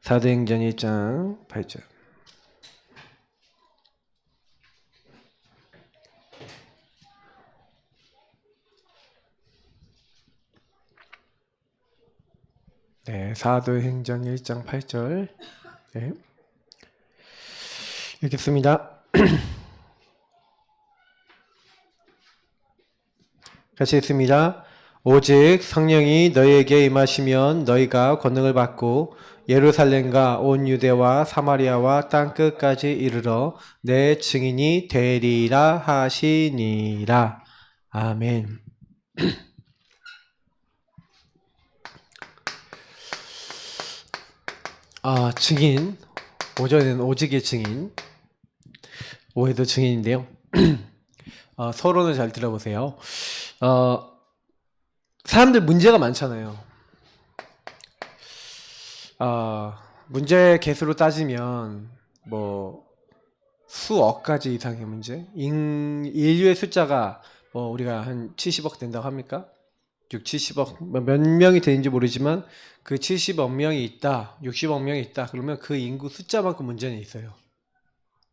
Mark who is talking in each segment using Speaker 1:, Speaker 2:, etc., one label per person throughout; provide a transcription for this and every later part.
Speaker 1: 사도행전 1장 8절. 네, 사도행전 1장 8절. 네. 읽겠습니다. 같이 읽습니다. 오직 성령이 너희에게 임하시면 너희가 권능을 받고 예루살렘과 온 유대와 사마리아와 땅끝까지 이르러 내 증인이 되리라 하시니라. 아멘. 증인. 오전에는 오직의 증인, 오해도 증인인데요. 서론을 잘 들어보세요. 사람들 문제가 많잖아요. 문제 개수로 따지면 뭐 수억 가지 이상의 문제. 인류의 숫자가 뭐 우리가 한 70억 된다고 합니까? 6, 70억 몇 명이 되는지 모르지만 그 70억 명이 있다, 60억 명이 있다. 그러면 그 인구 숫자만큼 문제는 있어요.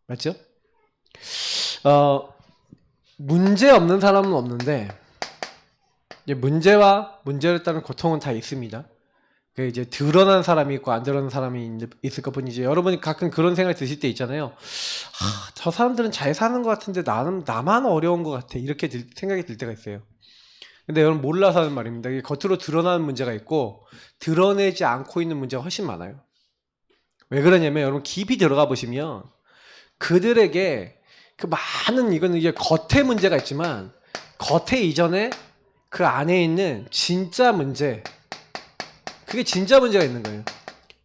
Speaker 1: 맞죠? 문제 없는 사람은 없는데 문제와 문제를 따른 고통은 다 있습니다. 그 이제 드러난 사람이 있고 안 드러난 사람이 있을 것 뿐이지. 여러분이 가끔 그런 생각이 드실 때 있잖아요. 저 사람들은 잘 사는 것 같은데 나만 어려운 것 같아. 이렇게 생각이 들 때가 있어요. 근데 여러분 몰라서 하는 말입니다. 이게 겉으로 드러나는 문제가 있고 드러내지 않고 있는 문제가 훨씬 많아요. 왜 그러냐면 여러분 깊이 들어가 보시면 그들에게 그 많은 이거는 이게 겉에 문제가 있지만 겉에 이전에 그 안에 있는 진짜 문제, 그게 진짜 문제가 있는 거예요.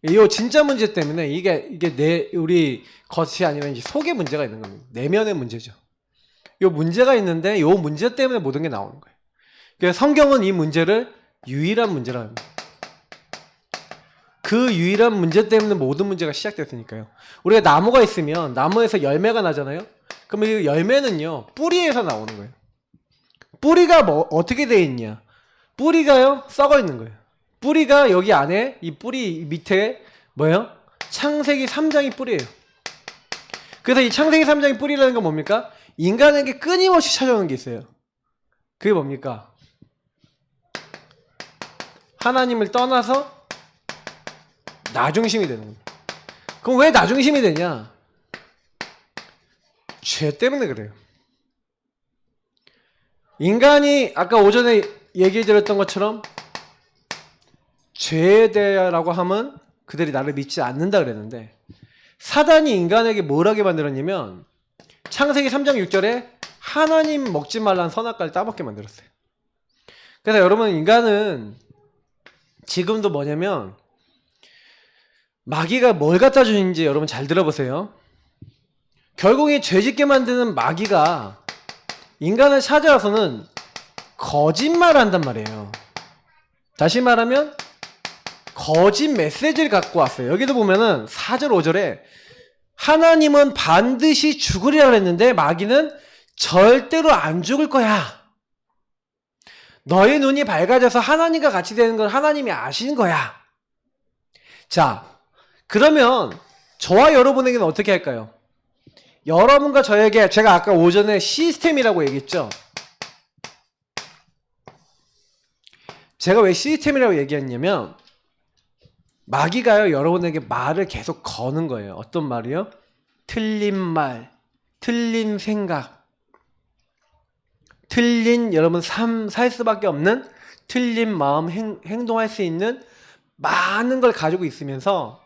Speaker 1: 이 진짜 문제 때문에 이게 우리 겉이 아니라 이제 속의 문제가 있는 겁니다. 내면의 문제죠. 이 문제가 있는데 이 문제 때문에 모든 게 나오는 거예요. 그래서 성경은 이 문제를 유일한 문제라고 합니다. 그 유일한 문제 때문에 모든 문제가 시작됐으니까요. 우리가 나무가 있으면 나무에서 열매가 나잖아요. 그러면 이 열매는요 뿌리에서 나오는 거예요. 뿌리가 뭐 어떻게 되어 있냐? 뿌리가요 썩어 있는 거예요. 뿌리가 여기 안에 이 뿌리 밑에 뭐예요? 창세기 3장이 뿌리예요. 그래서 이 창세기 3장이 뿌리라는 건 뭡니까? 인간에게 끊임없이 찾아오는 게 있어요. 그게 뭡니까? 하나님을 떠나서 나중심이 되는 거예요. 그럼 왜 나중심이 되냐? 죄 때문에 그래요. 인간이 아까 오전에 얘기 드렸던 것처럼 죄에 대하라고 하면 그들이 나를 믿지 않는다 그랬는데 사단이 인간에게 뭘 하게 만들었냐면 창세기 3장 6절에 하나님 먹지 말라는 선악과를 따먹게 만들었어요. 그래서 여러분 인간은 지금도 뭐냐면 마귀가 뭘 갖다 주는지 여러분 잘 들어보세요. 결국에 죄짓게 만드는 마귀가 인간을 찾아와서는 거짓말을 한단 말이에요. 다시 말하면 거짓 메시지를 갖고 왔어요. 여기도 보면은 4절 5절에 하나님은 반드시 죽으리라 했는데 마귀는 절대로 안 죽을 거야. 너의 눈이 밝아져서 하나님과 같이 되는 걸 하나님이 아시는 거야. 자, 그러면 저와 여러분에게는 어떻게 할까요? 여러분과 저에게 제가 아까 오전에 시스템이라고 얘기했죠. 제가 왜 시스템이라고 얘기했냐면 마귀가요 여러분에게 말을 계속 거는 거예요. 어떤 말이요? 틀린 말, 틀린 생각, 틀린 여러분 삶 살 수밖에 없는 틀린 마음 행동할 수 있는 많은 걸 가지고 있으면서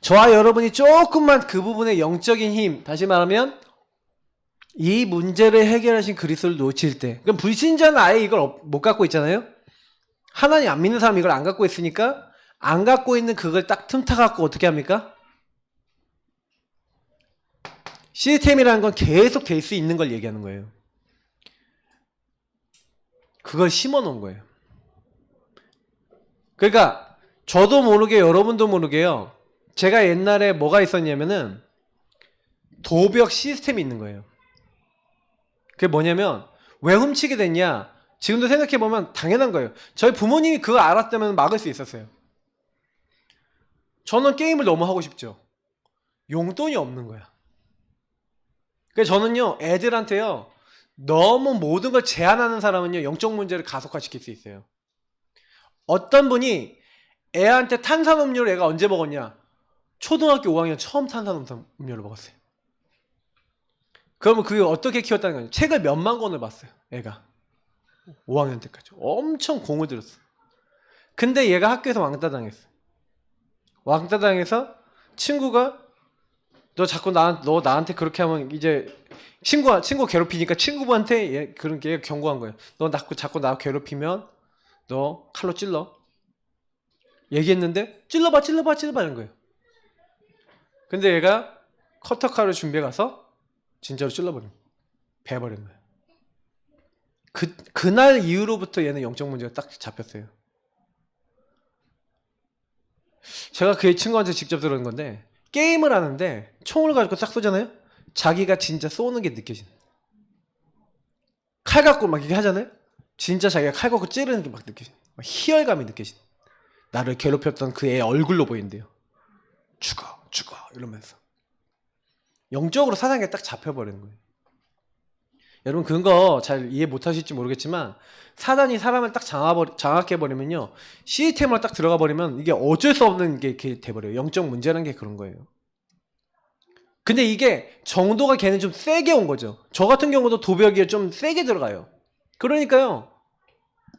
Speaker 1: 저와 여러분이 조금만 그 부분의 영적인 힘, 다시 말하면 이 문제를 해결하신 그리스도를 놓칠 때, 그럼 불신자는 아예 이걸 못 갖고 있잖아요. 하나님 안 믿는 사람이 이걸 안 갖고 있으니까 안 갖고 있는 그걸 딱 틈타 갖고 어떻게 합니까? 시스템이라는 건 계속 될 수 있는 걸 얘기하는 거예요. 그걸 심어 놓은 거예요. 그러니까 저도 모르게 여러분도 모르게요. 제가 옛날에 뭐가 있었냐면은 도벽 시스템이 있는 거예요. 그게 뭐냐면 왜 훔치게 됐냐? 지금도 생각해보면 당연한 거예요. 저희 부모님이 그거 알았다면 막을 수 있었어요. 저는 게임을 너무 하고 싶죠. 용돈이 없는 거야. 그래서 저는요, 애들한테요, 너무 모든 걸 제한하는 사람은요, 영적 문제를 가속화시킬 수 있어요. 어떤 분이 애한테 탄산음료를 애가 언제 먹었냐? 초등학교 5학년 처음 탄산음료를 먹었어요. 그러면 그게 어떻게 키웠다는 거냐? 책을 몇만 권을 봤어요, 애가. 5학년 때까지. 엄청 공을 들였어. 근데 얘가 학교에서 왕따 당했어. 왕따 당해서 친구가 너 나한테 그렇게 하면 이제 친구 괴롭히니까 친구한테 그런 게 경고한 거예요. 너 자꾸 나 괴롭히면 너 칼로 찔러. 얘기했는데 찔러봐 이런 거예요. 근데 얘가 커터칼을 준비해 가서 진짜로 찔러버린 거예요. 베어버린 거예요. 그날 이후로부터 얘는 영적 문제가 딱 잡혔어요. 제가 그 친구한테 직접 들은 건데, 게임을 하는데 총을 가지고 싹 쏘잖아요? 자기가 진짜 쏘는 게 느껴지는. 칼 갖고 막 이렇게 하잖아요? 진짜 자기가 칼 갖고 찌르는 게 막 느껴지는. 막 희열감이 느껴지는. 나를 괴롭혔던 그 애 얼굴로 보인대요. 죽어 이러면서. 영적으로 사단계가 딱 잡혀버리는 거예요. 여러분 그런 거 잘 이해 못하실지 모르겠지만, 사단이 사람을 딱 장악해버리면요, 시스템으로 딱 들어가 버리면 이게 어쩔 수 없는 게 돼버려요. 영적 문제라는 게 그런 거예요. 근데 이게 정도가 걔는 좀 세게 온 거죠. 저 같은 경우도 도벽이 좀 세게 들어가요. 그러니까요,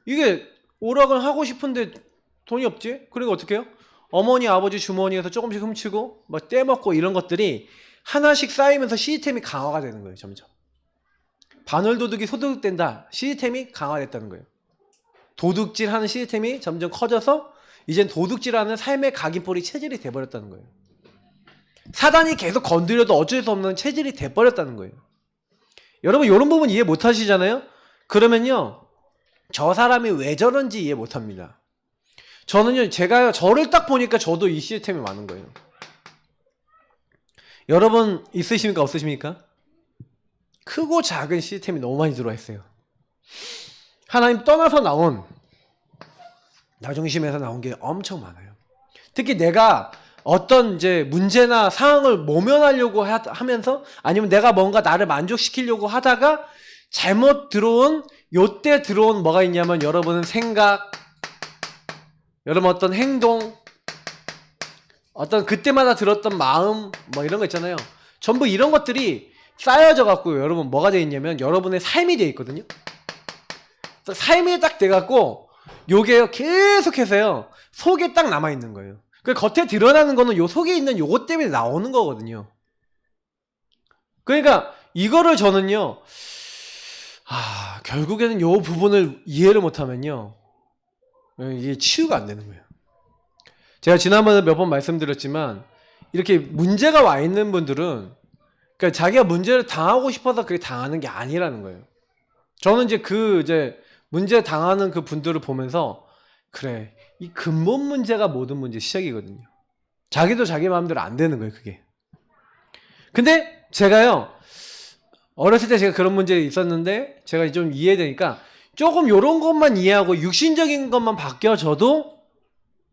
Speaker 1: 이게 오락을 하고 싶은데 돈이 없지? 그러니까 어떻게 해요? 어머니 아버지 주머니에서 조금씩 훔치고 막 떼먹고 이런 것들이 하나씩 쌓이면서 시스템이 강화가 되는 거예요. 점점 반월도둑이 소득된다, 시스템이 강화됐다는 거예요. 도둑질하는 시스템이 점점 커져서 이젠 도둑질하는 삶의 각인poli 체질이 돼버렸다는 거예요. 사단이 계속 건드려도 어쩔 수 없는 체질이 돼버렸다는 거예요. 여러분 이런 부분 이해 못하시잖아요? 그러면요, 저 사람이 왜 저런지 이해 못합니다. 저는요, 제가 저를 딱 보니까 저도 이 시스템이 많은 거예요. 여러분 있으십니까 없으십니까? 크고 작은 시스템이 너무 많이 들어와 있어요. 하나님 떠나서 나온, 나중심에서 나온 게 엄청 많아요. 특히 내가 어떤 이제 문제나 상황을 모면하려고 하면서, 아니면 내가 뭔가 나를 만족시키려고 하다가 잘못 들어온, 요때 들어온 뭐가 있냐면, 여러분은 생각, 여러분 어떤 행동, 어떤 그때마다 들었던 마음, 뭐 이런 거 있잖아요. 전부 이런 것들이 쌓여져 갖고 여러분 뭐가 되어 있냐면, 여러분의 삶이 되어 있거든요. 삶이 딱 돼 갖고 요게 계속해서요, 속에 딱 남아 있는 거예요. 그 겉에 드러나는 거는 요 속에 있는 요것 때문에 나오는 거거든요. 그러니까 이거를 저는요, 결국에는 요 부분을 이해를 못하면요, 이게 치유가 안 되는 거예요. 제가 지난번에 몇 번 말씀드렸지만, 이렇게 문제가 와 있는 분들은, 그러니까 자기가 문제를 당하고 싶어서 그게 당하는 게 아니라는 거예요. 저는 이제 문제 당하는 그 분들을 보면서, 그래, 이 근본 문제가 모든 문제 시작이거든요. 자기도 자기 마음대로 안 되는 거예요, 그게. 근데 제가요, 어렸을 때 제가 그런 문제 있었는데 제가 좀 이해되니까, 조금 요런 것만 이해하고 육신적인 것만 바뀌어져도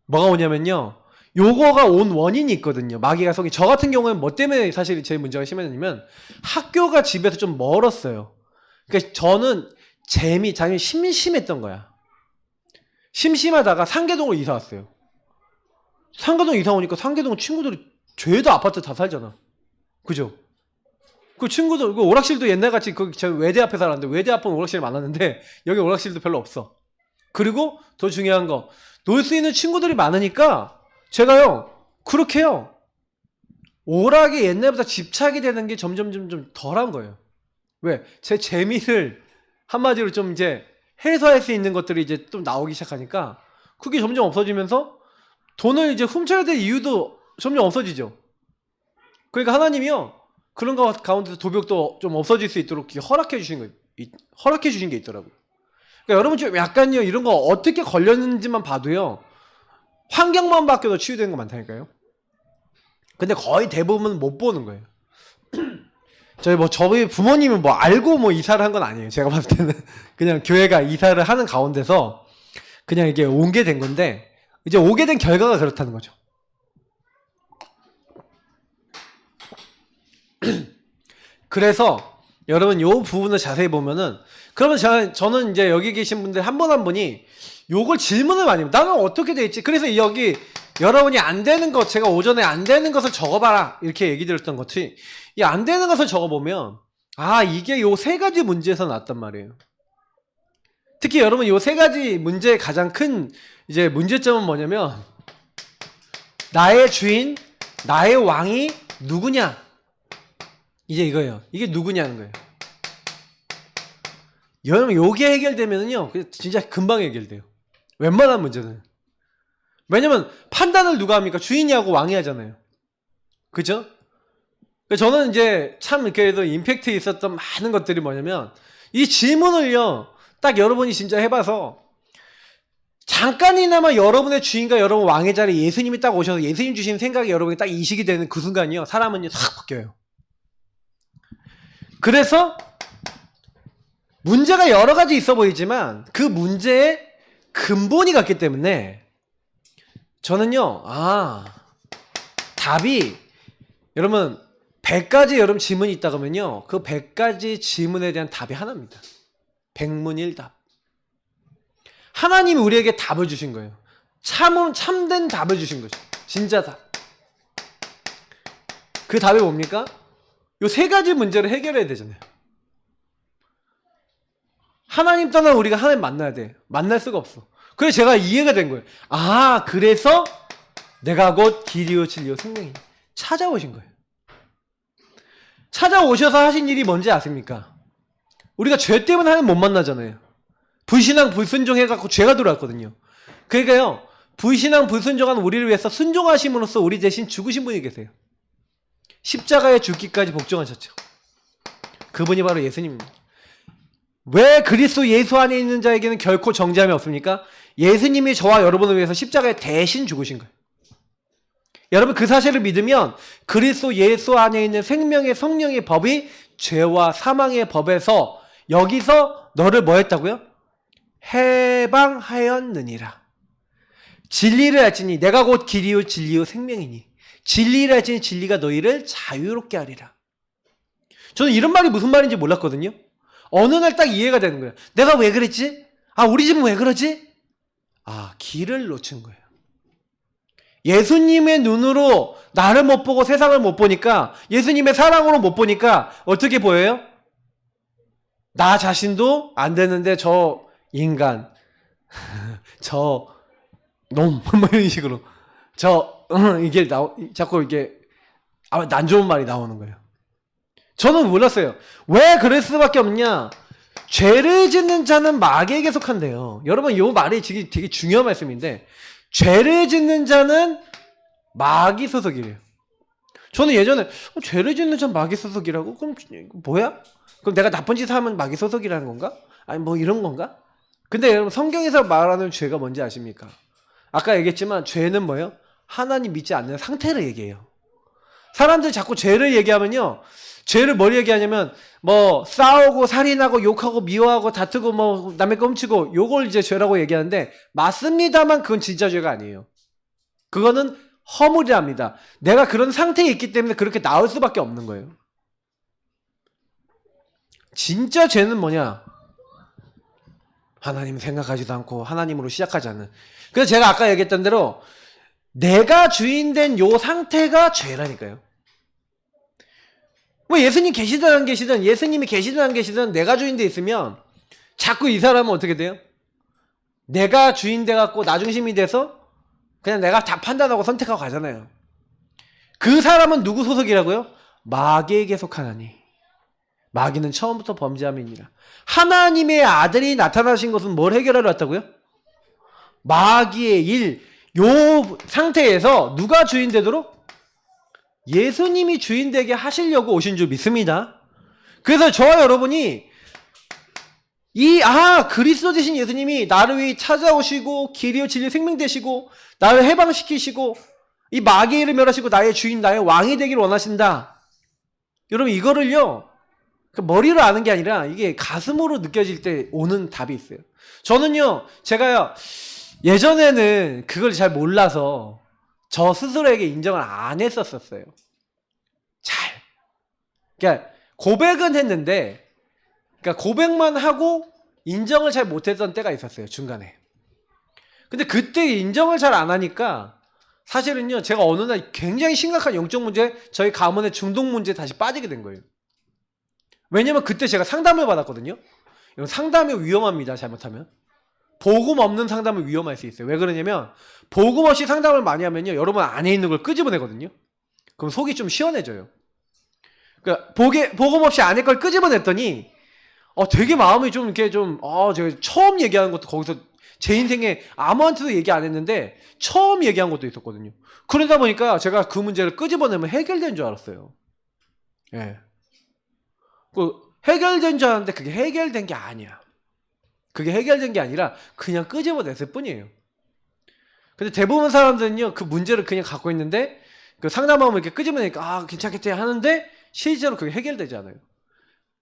Speaker 1: 뭐가 오냐면요, 요거가 온 원인이 있거든요. 마귀가 속이. 저 같은 경우는 뭐 때문에 사실 제 문제가 심했냐면, 학교가 집에서 좀 멀었어요. 그러니까 저는 자기 심심했던 거야. 심심하다가 상계동으로 이사 왔어요. 상계동 이사 오니까 상계동 친구들이 죄다 아파트 다 살잖아. 그죠? 그 친구들, 그 오락실도 옛날같이 저 외대 앞에 살았는데, 외대 앞은 오락실이 많았는데 여기 오락실도 별로 없어. 그리고 더 중요한 거, 놀 수 있는 친구들이 많으니까 제가요, 그렇게요, 오락에 옛날보다 집착이 되는 게 점점 덜한 거예요. 왜? 제 재미를 한마디로 좀 이제 해소할 수 있는 것들이 이제 좀 나오기 시작하니까 그게 점점 없어지면서 돈을 이제 훔쳐야 될 이유도 점점 없어지죠. 그러니까 하나님이요, 그런 거 가운데서 도벽도 좀 없어질 수 있도록 허락해 주신 게 있더라고요. 그러니까 여러분 좀 약간요, 이런 거 어떻게 걸렸는지만 봐도요, 환경만 바뀌어도 치유되는 거 많다니까요. 근데 거의 대부분은 못 보는 거예요. 저희 부모님은 뭐 알고 뭐 이사를 한 건 아니에요. 제가 봤을 때는 그냥 교회가 이사를 하는 가운데서 그냥 이게 오게 된 건데, 이제 오게 된 결과가 그렇다는 거죠. 그래서 여러분 요 부분을 자세히 보면은 그러면 저는 이제 여기 계신 분들 한 분 한 분이 요걸 질문을 많이 해요. 나는 어떻게 돼 있지? 그래서 여기 여러분이 안 되는 것, 제가 오전에 안 되는 것을 적어봐라 이렇게 얘기 드렸던 것이, 이 안 되는 것을 적어보면 이게 요 세 가지 문제에서 나왔단 말이에요. 특히 여러분 요 세 가지 문제의 가장 큰 이제 문제점은 뭐냐면, 나의 주인, 나의 왕이 누구냐, 이제 이거예요. 이게 누구냐는 거예요. 여러분 요게 해결되면은요 진짜 금방 해결돼요, 웬만한 문제는. 왜냐면 판단을 누가 합니까? 주인이 하고 왕이 하잖아요. 그죠? 저는 이제 참 그래도 임팩트 있었던 많은 것들이 뭐냐면, 이 질문을요 딱 여러분이 진짜 해봐서 잠깐이나마 여러분의 주인과 여러분 왕의 자리에 예수님이 딱 오셔서 예수님 주신 생각이 여러분이 딱 이식이 되는 그 순간이요, 사람은요 싹 바뀌어요. 그래서 문제가 여러 가지 있어 보이지만 그 문제에 근본이 같기 때문에 저는요 답이, 여러분 100가지 여러분 질문이 있다 그러면요 그 100가지 질문에 대한 답이 하나입니다. 백문일답. 하나님이 우리에게 답을 주신 거예요. 참된 답을 주신 거죠. 진짜 답. 그 답이 뭡니까? 요 세 가지 문제를 해결해야 되잖아요. 하나님 떠나 우리가 하나님 만나야 돼. 만날 수가 없어. 그래서 제가 이해가 된 거예요. 그래서 내가 곧 길이요 진리요 생명이니 찾아오신 거예요. 찾아오셔서 하신 일이 뭔지 아십니까? 우리가 죄 때문에 하나님 못 만나잖아요. 불신앙 불순종 해갖고 죄가 들어왔거든요. 그러니까요 불신앙 불순종한 우리를 위해서 순종하심으로써 우리 대신 죽으신 분이 계세요. 십자가에 죽기까지 복종하셨죠. 그분이 바로 예수님입니다. 왜 그리스도 예수 안에 있는 자에게는 결코 정죄함이 없습니까? 예수님이 저와 여러분을 위해서 십자가에 대신 죽으신 거예요. 여러분 그 사실을 믿으면 그리스도 예수 안에 있는 생명의 성령의 법이 죄와 사망의 법에서 여기서 너를 뭐 했다고요? 해방하였느니라. 진리를 알지니 내가 곧 길이요 진리요 생명이니 진리를 알지니 진리가 너희를 자유롭게 하리라. 저는 이런 말이 무슨 말인지 몰랐거든요. 어느 날 딱 이해가 되는 거예요. 내가 왜 그랬지? 우리 집은 왜 그러지? 길을 놓친 거예요. 예수님의 눈으로 나를 못 보고 세상을 못 보니까, 예수님의 사랑으로 못 보니까 어떻게 보여요? 나 자신도 안 되는데 저 인간, 저 놈, 뭐 이런 식으로 이게 자꾸 이게 안 좋은 말이 나오는 거예요. 저는 몰랐어요. 왜 그럴 수밖에 없냐? 죄를 짓는 자는 마귀에게 속한대요. 여러분 이 말이 되게 중요한 말씀인데, 죄를 짓는 자는 마귀 소속이래요. 저는 예전에 죄를 짓는 자는 마귀 소속이라고? 그럼 뭐야? 그럼 내가 나쁜 짓 하면 마귀 소속이라는 건가? 아니 뭐 이런 건가? 근데 여러분 성경에서 말하는 죄가 뭔지 아십니까? 아까 얘기했지만 죄는 뭐예요? 하나님 믿지 않는 상태를 얘기해요. 사람들이 자꾸 죄를 얘기하면요, 죄를 뭘 얘기하냐면 뭐 싸우고 살인하고 욕하고 미워하고 다투고 뭐 남의 거 훔치고 요걸 이제 죄라고 얘기하는데, 맞습니다만 그건 진짜 죄가 아니에요. 그거는 허물이랍니다. 내가 그런 상태에 있기 때문에 그렇게 나올 수밖에 없는 거예요. 진짜 죄는 뭐냐? 하나님 생각하지도 않고 하나님으로 시작하지 않는. 그래서 제가 아까 얘기했던 대로 내가 주인된 요 상태가 죄라니까요. 뭐 예수님 계시든 안 계시든, 예수님이 계시든 안 계시든 내가 주인돼 있으면 자꾸 이 사람은 어떻게 돼요? 내가 주인 돼갖고 나 중심이 돼서 그냥 내가 다 판단하고 선택하고 가잖아요. 그 사람은 누구 소속이라고요? 마귀에게 속하나니 마귀는 처음부터 범죄함이니라. 하나님의 아들이 나타나신 것은 뭘 해결하러 왔다고요? 마귀의 일. 요 상태에서 누가 주인 되도록? 예수님이 주인 되게 하시려고 오신 줄 믿습니다. 그래서 저와 여러분이 그리스도 되신 예수님이 나를 위해 찾아오시고 길이요 진리 생명 되시고 나를 해방시키시고 이 마귀의 일을 멸하시고 나의 주인 나의 왕이 되기를 원하신다. 여러분 이거를요 머리로 아는 게 아니라 이게 가슴으로 느껴질 때 오는 답이 있어요. 저는요 제가요 예전에는 그걸 잘 몰라서 저 스스로에게 인정을 안 했었어요. 그러니까 고백은 했는데, 그러니까 고백만 하고 인정을 잘 못했던 때가 있었어요, 중간에. 근데 그때 인정을 잘 안 하니까 사실은요, 제가 어느 날 굉장히 심각한 영적 문제, 저희 가문의 중독 문제에 다시 빠지게 된 거예요. 왜냐면 그때 제가 상담을 받았거든요. 이건 상담이 위험합니다, 잘못하면. 복음 없는 상담은 위험할 수 있어요. 왜 그러냐면 복음 없이 상담을 많이 하면요, 여러분 안에 있는 걸 끄집어내거든요. 그럼 속이 좀 시원해져요. 그러니까 복음 없이 안에 걸 끄집어냈더니 되게 마음이 좀 이렇게 제가 처음 얘기하는 것도 거기서 제 인생에 아무한테도 얘기 안 했는데 처음 얘기한 것도 있었거든요. 그러다 보니까 제가 그 문제를 끄집어내면 해결된 줄 알았어요. 예. 그 해결된 줄 알았는데 그게 해결된 게 아니야. 그게 해결된 게 아니라 그냥 끄집어냈을 뿐이에요. 근데 대부분 사람들은요, 그 문제를 그냥 갖고 있는데 그 상담하면 이렇게 끄집어내니까 괜찮겠지 하는데 실제로 그게 해결되지 않아요.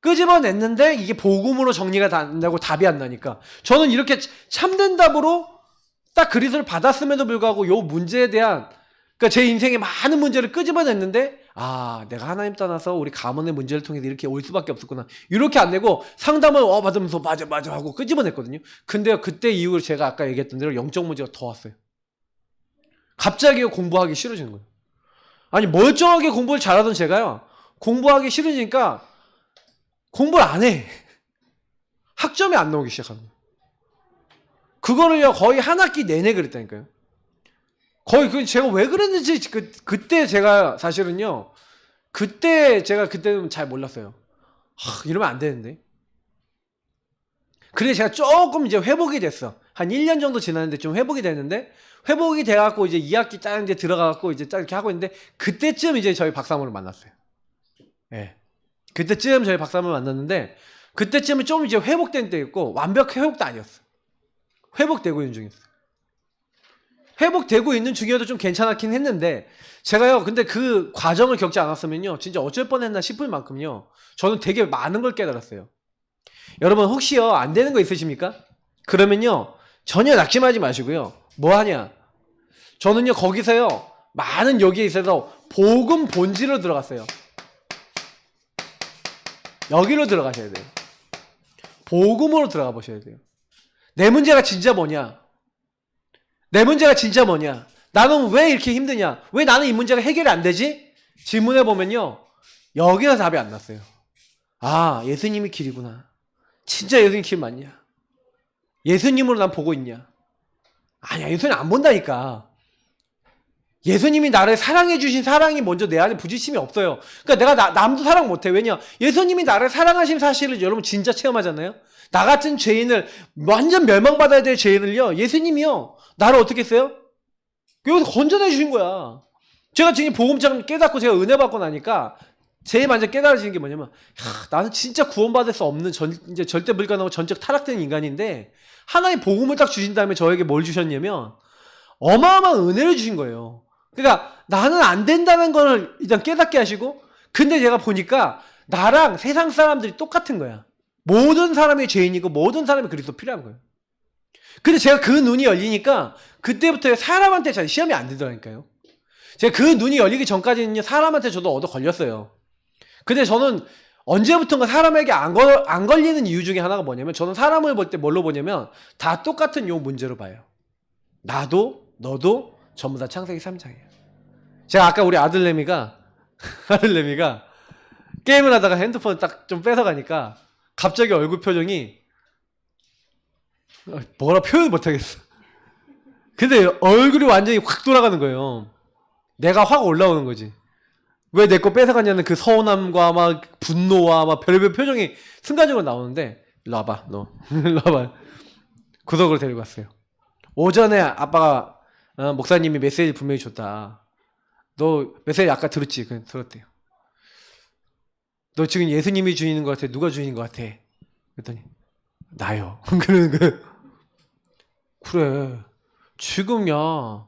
Speaker 1: 끄집어냈는데 이게 복음으로 정리가 안 되고 답이 안 나니까 저는 이렇게 참된 답으로 딱 그리스도를 받았음에도 불구하고 요 문제에 대한, 그러니까 제 인생의 많은 문제를 끄집어냈는데 내가 하나님 떠나서 우리 가문의 문제를 통해서 이렇게 올 수밖에 없었구나, 이렇게 안 내고 상담을 받으면서 맞아 하고 끄집어냈거든요. 근데 그때 이후로 제가 아까 얘기했던 대로 영적 문제가 더 왔어요. 갑자기 공부하기 싫어지는 거예요. 아니 멀쩡하게 공부를 잘하던 제가요, 공부하기 싫어지니까 공부를 안 해. 학점이 안 나오기 시작하는 거예요. 그거를요 거의 한 학기 내내 그랬다니까요. 거의 제가 왜 그랬는지 그때 제가 사실은요, 그때는 잘 몰랐어요. 이러면 안 되는데. 그래 제가 조금 이제 회복이 됐어. 한 1년 정도 지났는데 좀 회복이 됐는데, 회복이 돼갖고 이제 2학기 딱 이제 들어가갖고 이제 딱 이렇게 하고 있는데 그때쯤 이제 저희 박사모를 만났어요. 예. 그때쯤 저희 박사모를 만났는데 그때쯤은 좀 이제 회복된 때였고 완벽 회복도 아니었어. 회복되고 있는 중이었어. 회복되고 있는 중이어도 좀 괜찮았긴 했는데 제가요, 근데 그 과정을 겪지 않았으면요 진짜 어쩔 뻔했나 싶을 만큼요 저는 되게 많은 걸 깨달았어요. 여러분 혹시요 안 되는 거 있으십니까? 그러면요 전혀 낙심하지 마시고요, 뭐 하냐, 저는요 거기서요 많은 여기에 있어서 복음 본질로 들어갔어요. 여기로 들어가셔야 돼요. 복음으로 들어가 보셔야 돼요. 내 문제가 진짜 뭐냐, 내 문제가 진짜 뭐냐, 나는 왜 이렇게 힘드냐, 왜 나는 이 문제가 해결이 안 되지, 질문해 보면요 여기서 답이 안 났어요. 예수님이 길이구나. 진짜 예수님 길 맞냐, 예수님으로 난 보고 있냐. 아니야, 예수님 안 본다니까. 예수님이 나를 사랑해 주신 사랑이 먼저 내 안에 부딪힘이 없어요. 그러니까 내가 남도 사랑 못해. 왜냐, 예수님이 나를 사랑하신 사실을 여러분 진짜 체험하잖아요. 나 같은 죄인을, 완전 멸망받아야 될 죄인을요, 예수님이요 나를 어떻게 했어요? 여기서 건져내 주신 거야. 제가 지금 복음장 깨닫고 제가 은혜 받고 나니까 제일 먼저 깨달아지는 게 뭐냐면, 나는 진짜 구원받을 수 없는 이제 절대 불가능하고 전적 타락된 인간인데 하나님 복음을 딱 주신 다음에 저에게 뭘 주셨냐면 어마어마한 은혜를 주신 거예요. 그러니까 나는 안 된다는 걸 일단 깨닫게 하시고, 근데 제가 보니까 나랑 세상 사람들이 똑같은 거야. 모든 사람이 죄인이고 모든 사람이 그리스도 필요한 거예요. 근데 제가 그 눈이 열리니까 그때부터 사람한테 잘 시험이 안 되더라니까요. 제가 그 눈이 열리기 전까지는 사람한테 저도 얻어 걸렸어요. 근데 저는 언제부턴가 사람에게 안 걸리는 이유 중에 하나가 뭐냐면, 저는 사람을 볼 때 뭘로 보냐면 다 똑같은 요 문제로 봐요. 나도 너도 전부 다 창세기 3장이에요. 제가 아까 우리 아들내미가 게임을 하다가 핸드폰 딱 좀 뺏어가니까 갑자기 얼굴 표정이 뭐라 표현 못하겠어. 근데 얼굴이 완전히 확 돌아가는 거예요. 내가 확 올라오는 거지. 왜 내 거 뺏어갔냐는 그 서운함과 막 분노와 막 별별 표정이 순간적으로 나오는데, 일로 와봐 너. 일로 와봐. 구석으로 데리고 갔어요. 오전에 아빠가 목사님이 메시지 분명히 줬다. 너 메시지 아까 들었지? 그냥 들었대요. 너 지금 예수님이 주인인 것 같아? 누가 주인인 것 같아? 그랬더니 나요. 그러는 거예요. 그래 지금야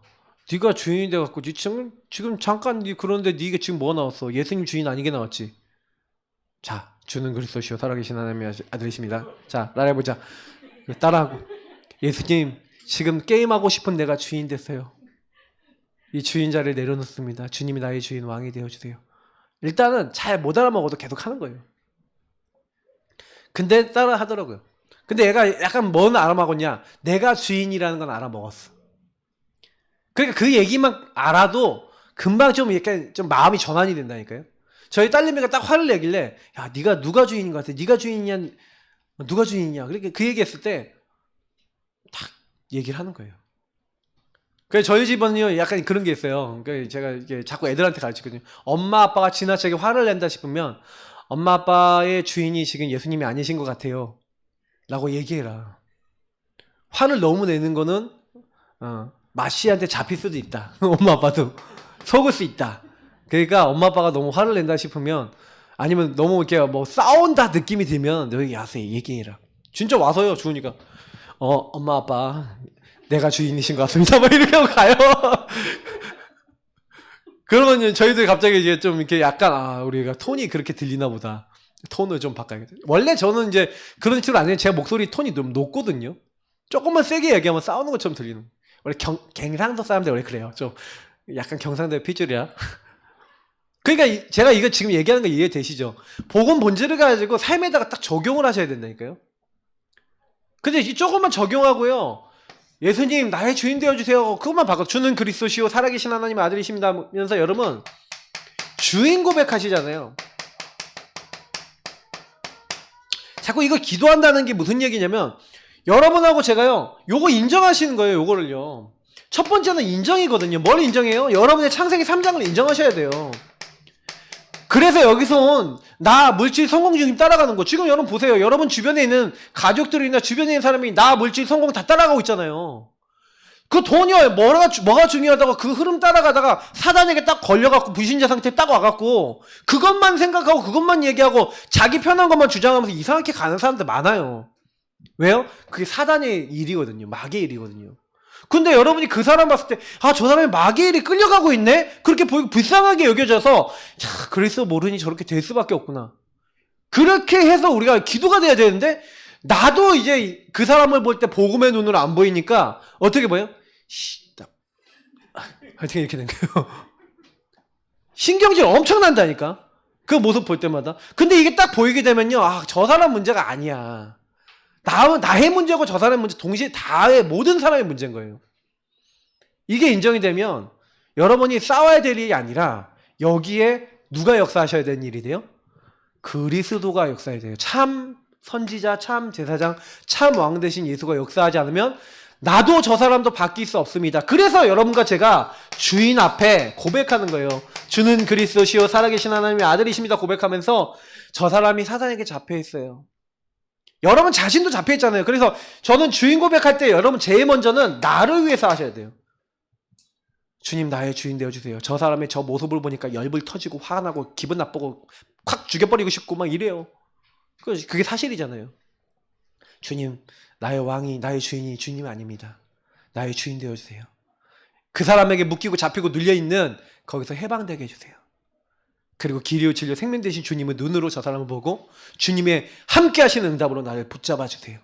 Speaker 1: 네가 주인이 돼갖고 지금 잠깐 그런데 네가 지금 뭐가 나왔어? 예수님 주인 아니게 나왔지. 자, 주는 그리스도시요 살아계신 하나님의 아들이십니다. 자, 따라해보자. 따라하고. 예수님 지금 게임하고 싶은 내가 주인 됐어요. 이 주인 자리를 내려놓습니다. 주님이 나의 주인 왕이 되어주세요. 일단은 잘 못 알아먹어도 계속 하는 거예요. 근데 따라 하더라고요. 근데 얘가 약간 뭔 알아먹었냐? 내가 주인이라는 건 알아먹었어. 그러니까 그 얘기만 알아도 금방 좀 이렇게 좀 마음이 전환이 된다니까요. 저희 딸내미가 딱 화를 내길래, 야, 네가 누가 주인인 것 같아? 네가 주인이냐? 누가 주인이냐? 그렇게 그 얘기했을 때 딱 얘기를 하는 거예요. 그래서 저희 집은요, 약간 그런 게 있어요. 그러니까 제가 이게 자꾸 애들한테 가르치거든요. 엄마 아빠가 지나치게 화를 낸다 싶으면 엄마 아빠의 주인이 지금 예수님이 아니신 것 같아요. 라고 얘기해라. 화를 너무 내는 거는 마씨한테 잡힐 수도 있다. 엄마 아빠도 속을 수 있다. 그러니까 엄마 아빠가 너무 화를 낸다 싶으면 아니면 너무 이렇게 뭐 싸운다 느낌이 들면 너희 와서 얘기해라. 진짜 와서요. 주우니까 엄마 아빠 내가 주인이신 것 같습니다. 막 이렇게 하고 가요. 그러면 저희들 갑자기 이제 좀 이렇게 약간 우리가 톤이 그렇게 들리나 보다. 톤을 좀 바꿔야겠다. 원래 저는 이제 그런 식으로 안 해요. 제 목소리 톤이 좀 높거든요. 조금만 세게 얘기하면 싸우는 것처럼 들리는. 원래 갱상도 사람들 원래 그래요. 좀 약간 경상도의 핏줄이야. 그러니까 제가 이거 지금 얘기하는 거 이해되시죠? 복음 본질을 가지고 삶에다가 딱 적용을 하셔야 된다니까요. 근데 이 조금만 적용하고요. 예수님 나의 주인 되어주세요. 그것만 바꿔. 주는 그리스도시요 살아계신 하나님의 아들이십니다 하면서 여러분 주인 고백하시잖아요. 자꾸 이거 기도한다는 게 무슨 얘기냐면 여러분하고 제가요 요거 인정하시는 거예요. 요거를요. 첫 번째는 인정이거든요. 뭘 인정해요? 여러분의 창세기 3장을 인정하셔야 돼요. 그래서 여기서 온 나 물질 성공 중임 따라가는 거. 지금 여러분 보세요. 여러분 주변에 있는 가족들이나 주변에 있는 사람이 나 물질 성공 다 따라가고 있잖아요. 그 돈이 뭐가 중요하다고 그 흐름 따라가다가 사단에게 딱 걸려갖고 불신자 상태에 딱 와갖고 그것만 생각하고 그것만 얘기하고 자기 편한 것만 주장하면서 이상하게 가는 사람들 많아요. 왜요? 그게 사단의 일이거든요. 마귀의 일이거든요. 근데 여러분이 그 사람 봤을 때 저 사람이 마귀의 일이 끌려가고 있네? 그렇게 보이고 불쌍하게 여겨져서 그리스도 모르니 저렇게 될 수밖에 없구나. 그렇게 해서 우리가 기도가 돼야 되는데 나도 이제 그 사람을 볼 때 복음의 눈으로 안 보이니까 어떻게 보여? 하여튼 이렇게 된 거예요. 신경질 엄청 난다니까. 그 모습 볼 때마다. 근데 이게 딱 보이게 되면요. 저 사람 문제가 아니야. 나의 문제고 저 사람의 문제 동시에 다의 모든 사람의 문제인 거예요. 이게 인정이 되면 여러분이 싸워야 될 일이 아니라 여기에 누가 역사하셔야 되는 일이 돼요? 그리스도가 역사해야 돼요. 참 선지자, 참 제사장, 참 왕 대신 예수가 역사하지 않으면 나도 저 사람도 바뀔 수 없습니다. 그래서 여러분과 제가 주인 앞에 고백하는 거예요. 주는 그리스도시요 살아계신 하나님의 아들이십니다 고백하면서 저 사람이 사단에게 잡혀 있어요. 여러분 자신도 잡혀 있잖아요. 그래서 저는 주인 고백할 때 여러분 제일 먼저는 나를 위해서 하셔야 돼요. 주님 나의 주인 되어주세요. 저 사람의 저 모습을 보니까 열불 터지고 화가 나고 기분 나쁘고 확 죽여버리고 싶고 막 이래요. 그게 사실이잖아요. 주님 나의 왕이 나의 주인이 주님이 아닙니다. 나의 주인 되어주세요. 그 사람에게 묶이고 잡히고 눌려있는 거기서 해방되게 해주세요. 그리고 길이요 진리요 생명 되신 주님의 눈으로 저 사람을 보고 주님의 함께 하시는 응답으로 나를 붙잡아 주세요.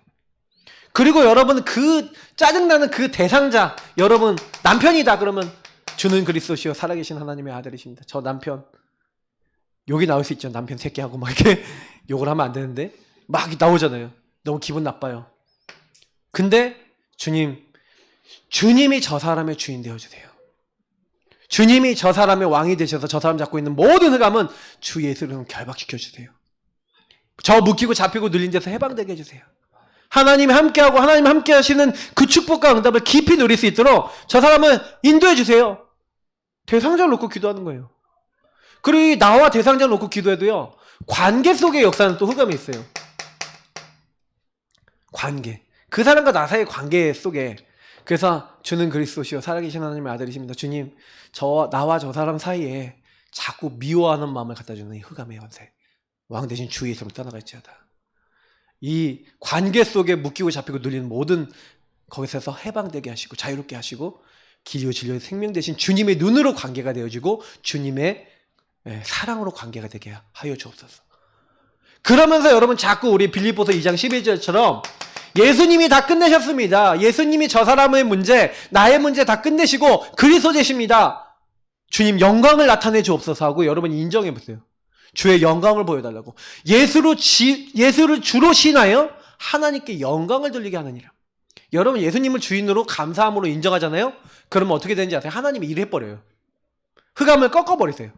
Speaker 1: 그리고 여러분 그 짜증나는 그 대상자 여러분 남편이다 그러면 주는 그리스도시요 살아계신 하나님의 아들이십니다. 저 남편 욕이 나올 수 있죠. 남편 새끼하고 막 이렇게 욕을 하면 안 되는데 막 나오잖아요. 너무 기분 나빠요. 근데 주님이 저 사람의 주인 되어주세요. 주님이 저 사람의 왕이 되셔서 저 사람 잡고 있는 모든 흑암은 주 예수를 결박시켜주세요. 저 묶이고 잡히고 눌린 데서 해방되게 해주세요. 하나님이 함께하고 하나님 함께 하시는 그 축복과 응답을 깊이 누릴 수 있도록 저 사람을 인도해 주세요. 대상자를 놓고 기도하는 거예요. 그리고 나와 대상자를 놓고 기도해도요. 관계 속의 역사는 또 흑암이 있어요. 관계. 그 사람과 나 사이의 관계 속에 그래서 주는 그리스도시요 살아계신 하나님의 아들이십니다. 주님 나와 저 사람 사이에 자꾸 미워하는 마음을 갖다 주는 이 흑암의 권세 왕 대신 주 예수로 떠나갈지어다. 이 관계 속에 묶이고 잡히고 눌리는 모든 거기서 해방되게 하시고 자유롭게 하시고 길이요 진리요 생명 대신 주님의 눈으로 관계가 되어지고 주님의 사랑으로 관계가 되게 하여 주옵소서. 그러면서 여러분 자꾸 우리 빌립보서 2장 11절처럼 예수님이 다 끝내셨습니다. 예수님이 저 사람의 문제, 나의 문제 다 끝내시고 그리스도 되십니다. 주님 영광을 나타내 주옵소서 하고 여러분 인정해 보세요. 주의 영광을 보여달라고. 예수를 주로 신하여 하나님께 영광을 돌리게 하느니라. 여러분 예수님을 주인으로 감사함으로 인정하잖아요. 그러면 어떻게 되는지 아세요? 하나님이 일해버려요. 흑암을 꺾어버리세요.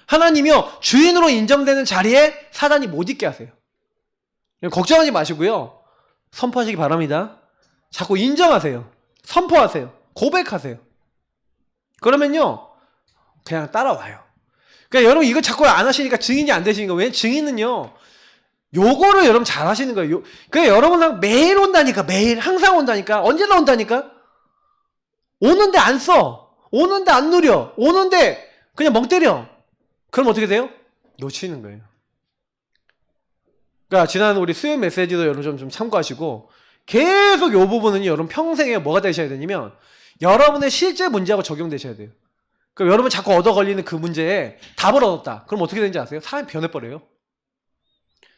Speaker 1: 하나님이요 주인으로 인정되는 자리에 사단이 못 있게 하세요. 걱정하지 마시고요. 선포하시기 바랍니다. 자꾸 인정하세요. 선포하세요. 고백하세요. 그러면요 그냥 따라와요. 그러니까 여러분 이거 자꾸 안 하시니까 증인이 안 되시는 거예요. 왜냐면 증인은요 요거를 여러분 잘 하시는 거예요. 그러니까 여러분은 매일 온다니까. 매일 항상 온다니까. 언제나 온다니까. 오는데 안 써. 오는데 안 누려. 오는데 그냥 멍 때려. 그럼 어떻게 돼요? 놓치는 거예요. 그러니까 지난 우리 수요 메시지도 여러분 좀 참고하시고 계속 요 부분은 여러분 평생에 뭐가 되셔야 되냐면 여러분의 실제 문제하고 적용되셔야 돼요. 그럼 여러분 자꾸 얻어 걸리는 그 문제에 답을 얻었다. 그럼 어떻게 되는지 아세요? 사람이 변해버려요.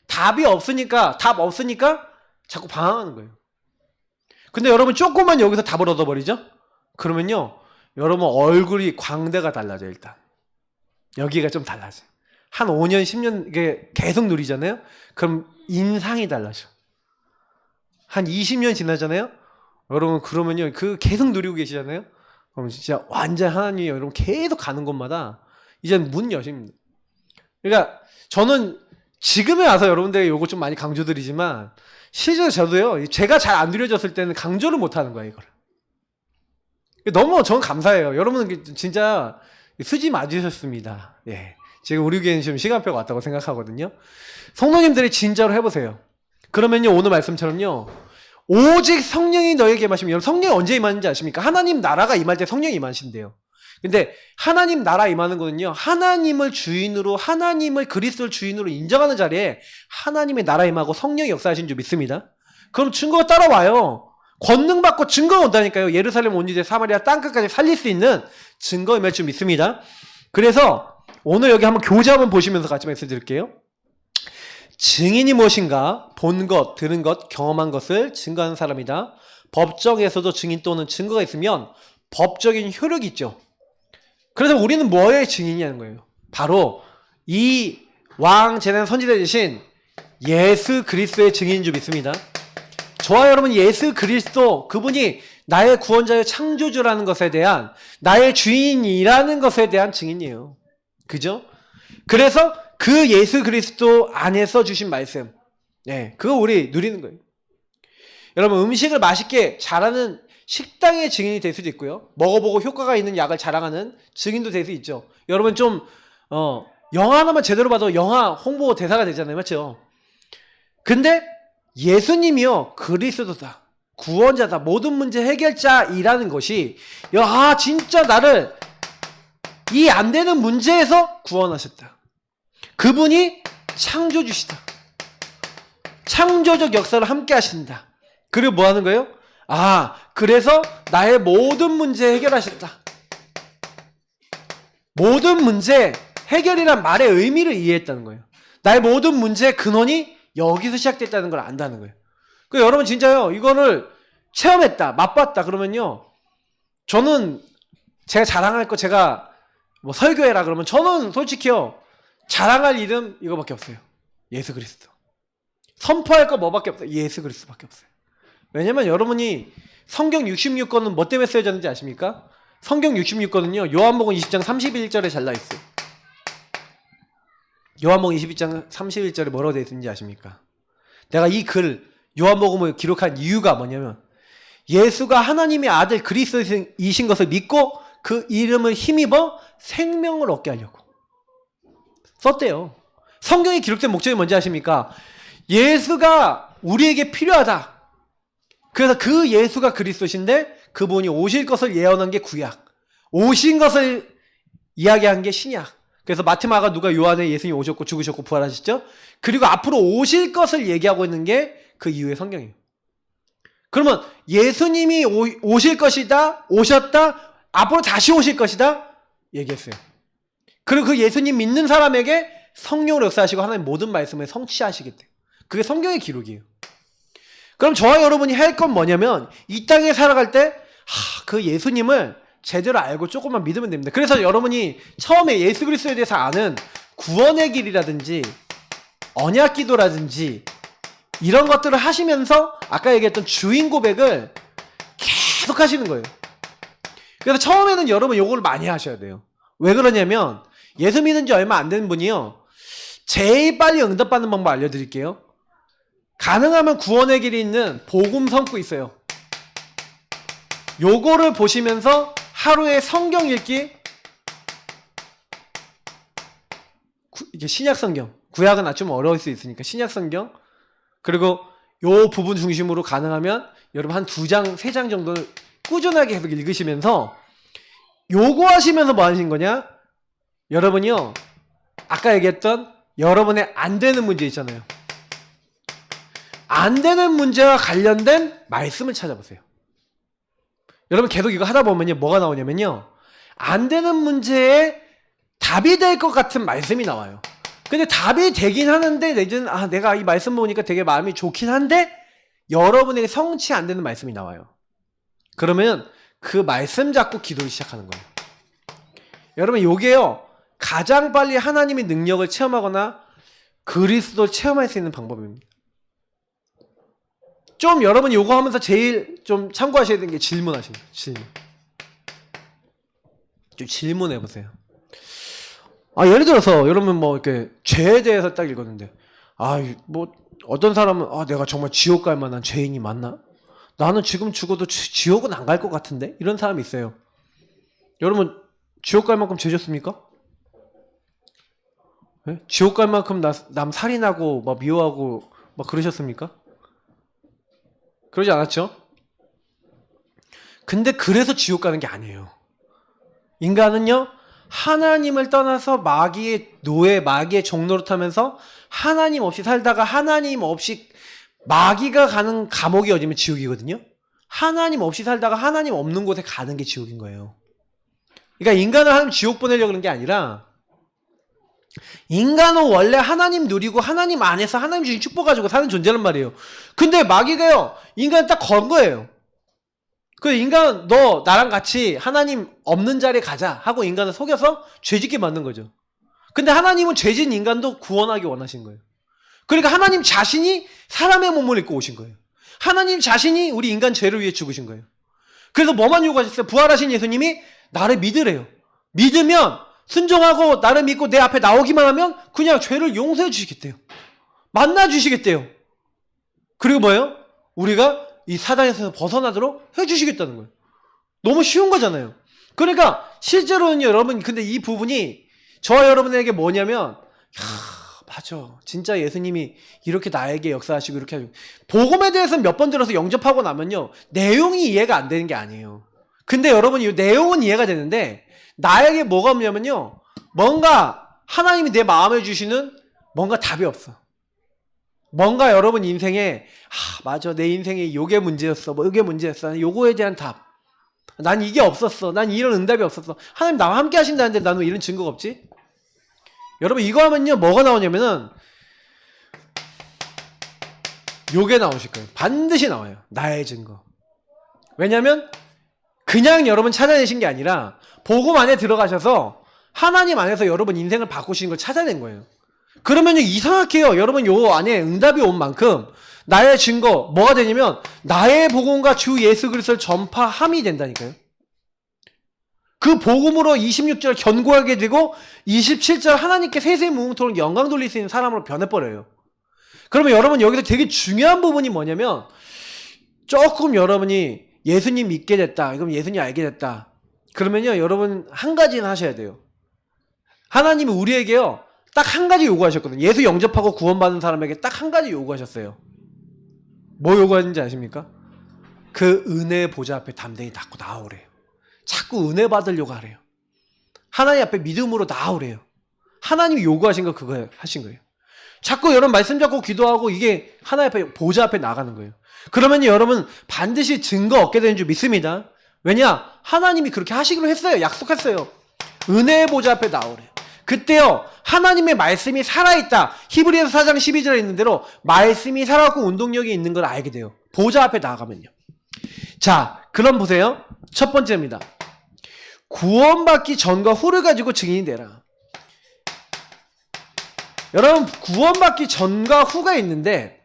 Speaker 1: 답이 없으니까 답 없으니까 자꾸 방황하는 거예요. 근데 여러분 조금만 여기서 답을 얻어버리죠? 그러면요 여러분 얼굴이 광대가 달라져요. 일단 여기가 좀 달라져요. 한 5년 10년 이게 계속 누리잖아요. 그럼 인상이 달라져. 한 20년 지나잖아요. 여러분 그러면요 그 계속 누리고 계시잖아요. 그럼 진짜 완전 하나님이 여러분 계속 가는 곳마다 이제 문 여십니다. 그러니까 저는 지금에 와서 여러분들에게 요거 좀 많이 강조드리지만 실제로 저도요 제가 잘 안 누려졌을 때는 강조를 못 하는 거예요. 이거를 너무 저는 감사해요. 여러분은 진짜 수지 맞으셨습니다. 예, 지금 우리 교회는 지금 시간표가 왔다고 생각하거든요. 성도님들이 진짜로 해보세요. 그러면요 오늘 말씀처럼요 오직 성령이 너에게 임하시면, 여러분 성령이 언제 임하는지 아십니까? 하나님 나라가 임할 때 성령이 임하신대요. 근데 하나님 나라 임하는 거는요 하나님을 주인으로, 하나님을 그리스도를 주인으로 인정하는 자리에 하나님의 나라 임하고 성령이 역사하신 줄 믿습니다. 그럼 증거가 따라와요. 권능 받고 증거가 온다니까요. 예루살렘 온 유대 사마리아 땅끝까지 살릴 수 있는 증거 임할 줄 믿습니다. 그래서 오늘 여기 한번 교재 한번 보시면서 같이 말씀 드릴게요. 증인이 무엇인가? 본 것, 들은 것, 경험한 것을 증거하는 사람이다. 법정에서도 증인 또는 증거가 있으면 법적인 효력이 있죠. 그래서 우리는 뭐의 증인이냐는 거예요. 바로 이 왕 제난 선지자 되신 예수 그리스도의 증인인 줄 믿습니다. 저와 여러분 예수 그리스도 그분이 나의 구원자의 창조주라는 것에 대한, 나의 주인이라는 것에 대한 증인이에요. 그죠? 그래서 그 예수 그리스도 안에서 주신 말씀, 네, 그거 우리 누리는 거예요. 여러분 음식을 맛있게 잘하는 식당의 증인이 될 수도 있고요. 먹어보고 효과가 있는 약을 자랑하는 증인도 될 수 있죠. 여러분 좀 영화 하나만 제대로 봐도 영화 홍보 대사가 되잖아요. 맞죠? 근데 예수님이요 그리스도다, 구원자다, 모든 문제 해결자이라는 것이 진짜 나를 이 안 되는 문제에서 구원하셨다. 그분이 창조주시다. 창조적 역사를 함께 하신다. 그리고 뭐 하는 거예요? 그래서 나의 모든 문제 해결하셨다. 모든 문제 해결이란 말의 의미를 이해했다는 거예요. 나의 모든 문제의 근원이 여기서 시작됐다는 걸 안다는 거예요. 여러분 진짜요 이거를 체험했다, 맛봤다 그러면요, 저는 제가 자랑할 거, 제가 뭐 설교해라 그러면 저는 솔직히요 자랑할 이름 이거밖에 없어요. 예수 그리스도. 선포할 거 뭐밖에 없어요? 예수 그리스도밖에 없어요. 왜냐면 여러분이 성경 66권은 뭐 때문에 쓰여졌는지 아십니까? 성경 66권은요 요한복음 20장 31절에 잘라 있어요. 요한복음 22장 31절에 뭐라고 되어 있는지 아십니까? 내가 이 글 요한복음을 기록한 이유가 뭐냐면 예수가 하나님의 아들 그리스도이신 것을 믿고 그 이름을 힘입어 생명을 얻게 하려고 썼대요. 성경에 기록된 목적이 뭔지 아십니까? 예수가 우리에게 필요하다. 그래서 그 예수가 그리스도신데 그분이 오실 것을 예언한 게 구약, 오신 것을 이야기한 게 신약. 그래서 마태, 마가, 누가, 요한에 예수님이 오셨고 죽으셨고 부활하셨죠. 그리고 앞으로 오실 것을 얘기하고 있는 게 그 이후의 성경이에요. 그러면 예수님이 오실 것이다, 오셨다, 앞으로 다시 오실 것이다 얘기했어요. 그리고 그 예수님 믿는 사람에게 성령으로 역사하시고 하나님 모든 말씀을 성취하시겠대요. 그게 성경의 기록이에요. 그럼 저와 여러분이 할 건 뭐냐면 이 땅에 살아갈 때 그 예수님을 제대로 알고 조금만 믿으면 됩니다. 그래서 여러분이 처음에 예수 그리스도에 대해서 아는 구원의 길이라든지 언약 기도라든지 이런 것들을 하시면서 아까 얘기했던 주인 고백을 계속 하시는 거예요. 그래서 처음에는 여러분 요걸 많이 하셔야 돼요. 왜 그러냐면 예수 믿은 지 얼마 안 되는 분이요, 제일 빨리 응답받는 방법 알려드릴게요. 가능하면 구원의 길이 있는 복음 성구 있어요. 요거를 보시면서 하루에 성경 읽기, 이게 신약 성경, 구약은 좀 어려울 수 있으니까 신약 성경, 그리고 요 부분 중심으로 가능하면 여러분 한 2장, 3장 정도를 꾸준하게 계속 읽으시면서 요거 하시면서 뭐 하신 거냐? 여러분이요, 아까 얘기했던 여러분의 안 되는 문제 있잖아요. 안 되는 문제와 관련된 말씀을 찾아보세요. 여러분 계속 이거 하다 보면요, 뭐가 나오냐면요, 안 되는 문제에 답이 될 것 같은 말씀이 나와요. 근데 답이 되긴 하는데 내지는 내가 이 말씀 보니까 되게 마음이 좋긴 한데 여러분에게 성취 안 되는 말씀이 나와요. 그러면 그 말씀 잡고 기도를 시작하는 거예요. 여러분 요게요, 가장 빨리 하나님의 능력을 체험하거나 그리스도를 체험할 수 있는 방법입니다. 좀 여러분이 요거 하면서 제일 좀 참고하셔야 되는 게 질문하시는 거예요. 질문. 좀 질문해보세요. 예를 들어서 여러분 뭐 이렇게 죄에 대해서 딱 읽었는데 뭐 어떤 사람은 내가 정말 지옥 갈 만한 죄인이 맞나? 나는 지금 죽어도 지옥은 안 갈 것 같은데? 이런 사람이 있어요. 여러분 지옥 갈 만큼 죄졌습니까? 네? 지옥 갈 만큼 남 살인하고 막 미워하고 막 그러셨습니까? 그러지 않았죠? 근데 그래서 지옥 가는 게 아니에요. 인간은요, 하나님을 떠나서 마귀의 노예, 마귀의 종노릇 하면서 하나님 없이 살다가 하나님 없이 마귀가 가는 감옥이 어디면 지옥이거든요. 하나님 없이 살다가 하나님 없는 곳에 가는 게 지옥인 거예요. 그러니까 인간을 하나님 지옥 보내려고 그런 게 아니라, 인간은 원래 하나님 누리고 하나님 안에서 하나님 주신 축복 가지고 사는 존재란 말이에요. 근데 마귀가요, 인간을 딱 건 거예요. 그 인간, 너 나랑 같이 하나님 없는 자리에 가자 하고 인간을 속여서 죄짓게 만든 거죠. 근데 하나님은 죄진 인간도 구원하기 원하신 거예요. 그러니까 하나님 자신이 사람의 몸을 입고 오신 거예요. 하나님 자신이 우리 인간 죄를 위해 죽으신 거예요. 그래서 뭐만 요구하셨어요? 부활하신 예수님이 나를 믿으래요. 믿으면 순종하고 나를 믿고 내 앞에 나오기만 하면 그냥 죄를 용서해 주시겠대요. 만나 주시겠대요. 그리고 뭐예요? 우리가 이 사단에서 벗어나도록 해주시겠다는 거예요. 너무 쉬운 거잖아요. 그러니까 실제로는요, 여러분, 근데 이 부분이 저와 여러분에게 뭐냐면, 맞아, 진짜 예수님이 이렇게 나에게 역사하시고 이렇게 하시고, 복음에 대해서 몇 번 들어서 영접하고 나면요, 내용이 이해가 안 되는 게 아니에요. 근데 여러분, 이 내용은 이해가 되는데 나에게 뭐가 없냐면요, 뭔가 하나님이 내 마음에 주시는 뭔가 답이 없어. 뭔가 여러분 인생에 맞아, 내 인생에 요게 문제였어, 뭐 요게 문제였어, 요거에 대한 답, 난 이게 없었어, 난 이런 응답이 없었어, 하나님 나와 함께 하신다는데 나는 왜 이런 증거가 없지? 여러분 이거 하면요, 뭐가 나오냐면은 요게 나오실 거예요. 반드시 나와요. 나의 증거. 왜냐면 그냥 여러분 찾아내신 게 아니라 복음 안에 들어가셔서 하나님 안에서 여러분 인생을 바꾸시는 걸 찾아낸 거예요. 그러면요, 이상하게요, 여러분 요 안에 응답이 온 만큼 나의 증거 뭐가 되냐면 나의 복음과 주 예수 그리스도를 전파함이 된다니까요. 그 복음으로 26절 견고하게 되고 27절 하나님께 세세 무궁토록 영광 돌릴 수 있는 사람으로 변해버려요. 그러면 여러분 여기서 되게 중요한 부분이 뭐냐면, 조금 여러분이 예수님 믿게 됐다, 그럼 예수님 알게 됐다, 그러면요 여러분 한 가지는 하셔야 돼요. 하나님이 우리에게요 딱 한 가지 요구하셨거든요. 예수 영접하고 구원받은 사람에게 딱 한 가지 요구하셨어요. 뭐 요구하는지 아십니까? 그 은혜의 보좌 앞에 담대히 닫고 나오래요. 자꾸 은혜 받으려고 하래요. 하나님 앞에 믿음으로 나오래요. 하나님이 요구하신 거 그거 하신 거예요. 자꾸 여러분 말씀 잡고 기도하고 이게 하나님 앞에 보좌 앞에 나가는 거예요. 그러면 여러분 반드시 증거 얻게 되는 줄 믿습니다. 왜냐? 하나님이 그렇게 하시기로 했어요. 약속했어요. 은혜의 보좌 앞에 나오래요. 그때요 하나님의 말씀이 살아있다. 히브리서 4장 12절에 있는 대로 말씀이 살아있고 운동력이 있는 걸 알게 돼요. 보좌 앞에 나가면요. 자, 그럼 보세요. 첫 번째입니다. 구원받기 전과 후를 가지고 증인이 되라. 여러분 구원받기 전과 후가 있는데,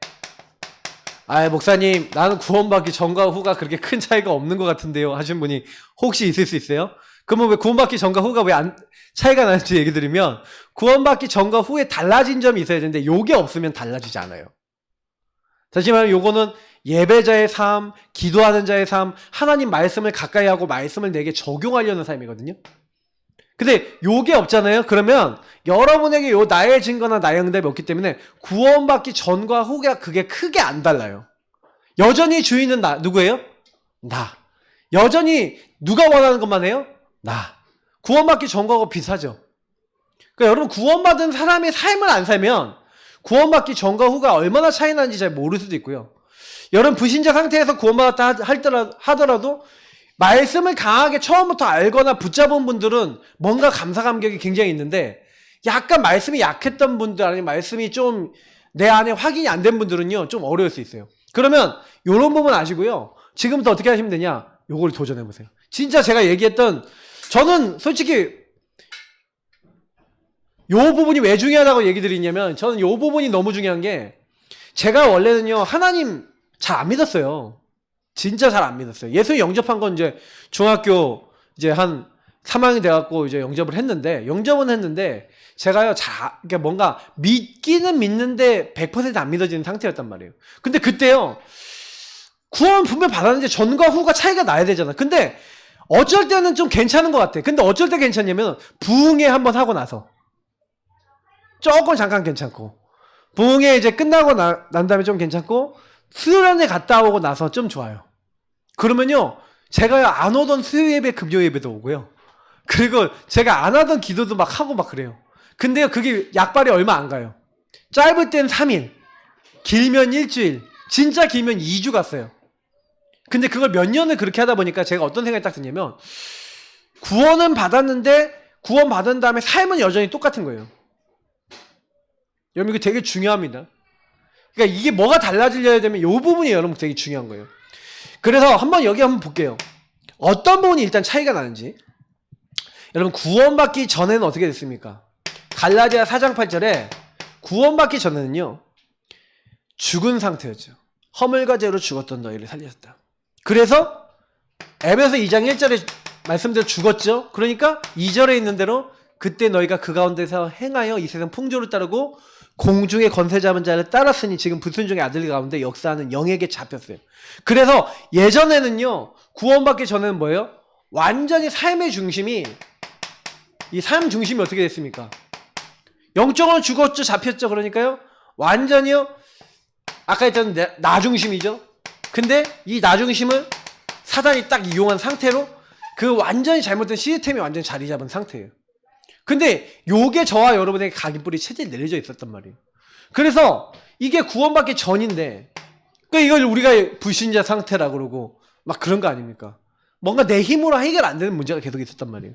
Speaker 1: 목사님 나는 구원받기 전과 후가 그렇게 큰 차이가 없는 것 같은데요 하신 분이 혹시 있을 수 있어요? 그러면 왜 구원받기 전과 후가 왜 차이가 나는지 얘기 드리면, 구원받기 전과 후에 달라진 점이 있어야 되는데 요게 없으면 달라지지 않아요. 다시 말하면 요거는 예배자의 삶, 기도하는 자의 삶, 하나님 말씀을 가까이 하고 말씀을 내게 적용하려는 삶이거든요. 근데 요게 없잖아요. 그러면 여러분에게 요 나의 증거나 나의 응답이 없기 때문에 구원받기 전과 후가 그게 크게 안 달라요. 여전히 주인은 누구예요? 나. 여전히 누가 원하는 것만 해요? 나. 구원받기 전과하고 비슷하죠. 그러니까 여러분 구원받은 사람의 삶을 안 살면 구원받기 전과 후가 얼마나 차이 나는지 잘 모를 수도 있고요. 여러분 불신자 상태에서 구원받았다 하더라도 말씀을 강하게 처음부터 알거나 붙잡은 분들은 뭔가 감사 감격이 굉장히 있는데, 약간 말씀이 약했던 분들, 아니면 말씀이 좀 내 안에 확인이 안 된 분들은요 좀 어려울 수 있어요. 그러면 이런 부분 아시고요, 지금부터 어떻게 하시면 되냐, 요걸 도전해보세요. 진짜 제가 얘기했던, 저는 솔직히 요 부분이 왜 중요하다고 얘기 드리냐면, 저는 요 부분이 너무 중요한 게, 제가 원래는요 하나님 잘 안 믿었어요. 진짜 잘 안 믿었어요. 예수 영접한 건 이제 중학교 이제 한 3학년 돼갖고 이제 영접은 했는데, 제가요 그러니까 뭔가 믿기는 믿는데 100% 안 믿어지는 상태였단 말이에요. 근데 그때요 구원 분명 받았는데 전과 후가 차이가 나야 되잖아. 근데 어쩔 때는 좀 괜찮은 것 같아. 근데 어쩔 때 괜찮냐면 부흥회 한번 하고 나서 조금 잠깐 괜찮고, 부흥회 이제 끝나고 난 다음에 좀 괜찮고, 수련회 갔다 오고 나서 좀 좋아요. 그러면요 제가요 안 오던 수요 예배 금요 예배도 오고요, 그리고 제가 안 하던 기도도 막 하고 막 그래요. 근데요 그게 약발이 얼마 안 가요. 짧을 땐 3일, 길면 일주일, 진짜 길면 2주 갔어요. 근데 그걸 몇 년을 그렇게 하다 보니까 제가 어떤 생각이 딱 드냐면, 구원은 받았는데 구원 받은 다음에 삶은 여전히 똑같은 거예요. 여러분 이거 되게 중요합니다. 그러니까 이게 뭐가 달라지려야 되면 이 부분이 여러분 되게 중요한 거예요. 그래서 여기 한번 볼게요. 어떤 부분이 일단 차이가 나는지. 여러분 구원받기 전에는 어떻게 됐습니까? 갈라디아 4장 8절에 구원받기 전에는요 죽은 상태였죠. 허물과 죄로 죽었던 너희를 살렸다. 그래서 에베소 2장 1절에 말씀대로 죽었죠. 그러니까 2절에 있는 대로 그때 너희가 그 가운데서 행하여 이 세상 풍조를 따르고 공중의 권세 잡은 자를 따랐으니 지금 불순종의 아들 가운데 역사하는 영에게 잡혔어요. 그래서 예전에는요 구원받기 전에는 뭐예요? 완전히 삶의 중심이, 이 삶 중심이 어떻게 됐습니까? 영적으로 죽었죠. 잡혔죠. 그러니까요 완전히요 아까 했던 나 중심이죠. 근데 이 나 중심을 사단이 딱 이용한 상태로 그 완전히 잘못된 시스템이 완전히 자리 잡은 상태예요. 근데 요게 저와 여러분에게 각인뿔이 체질이 내려져 있었단 말이에요. 그래서 이게 구원받기 전인데, 그러니까 이걸 우리가 불신자 상태라고 그러고 막 그런 거 아닙니까? 뭔가 내 힘으로 해결 안 되는 문제가 계속 있었단 말이에요.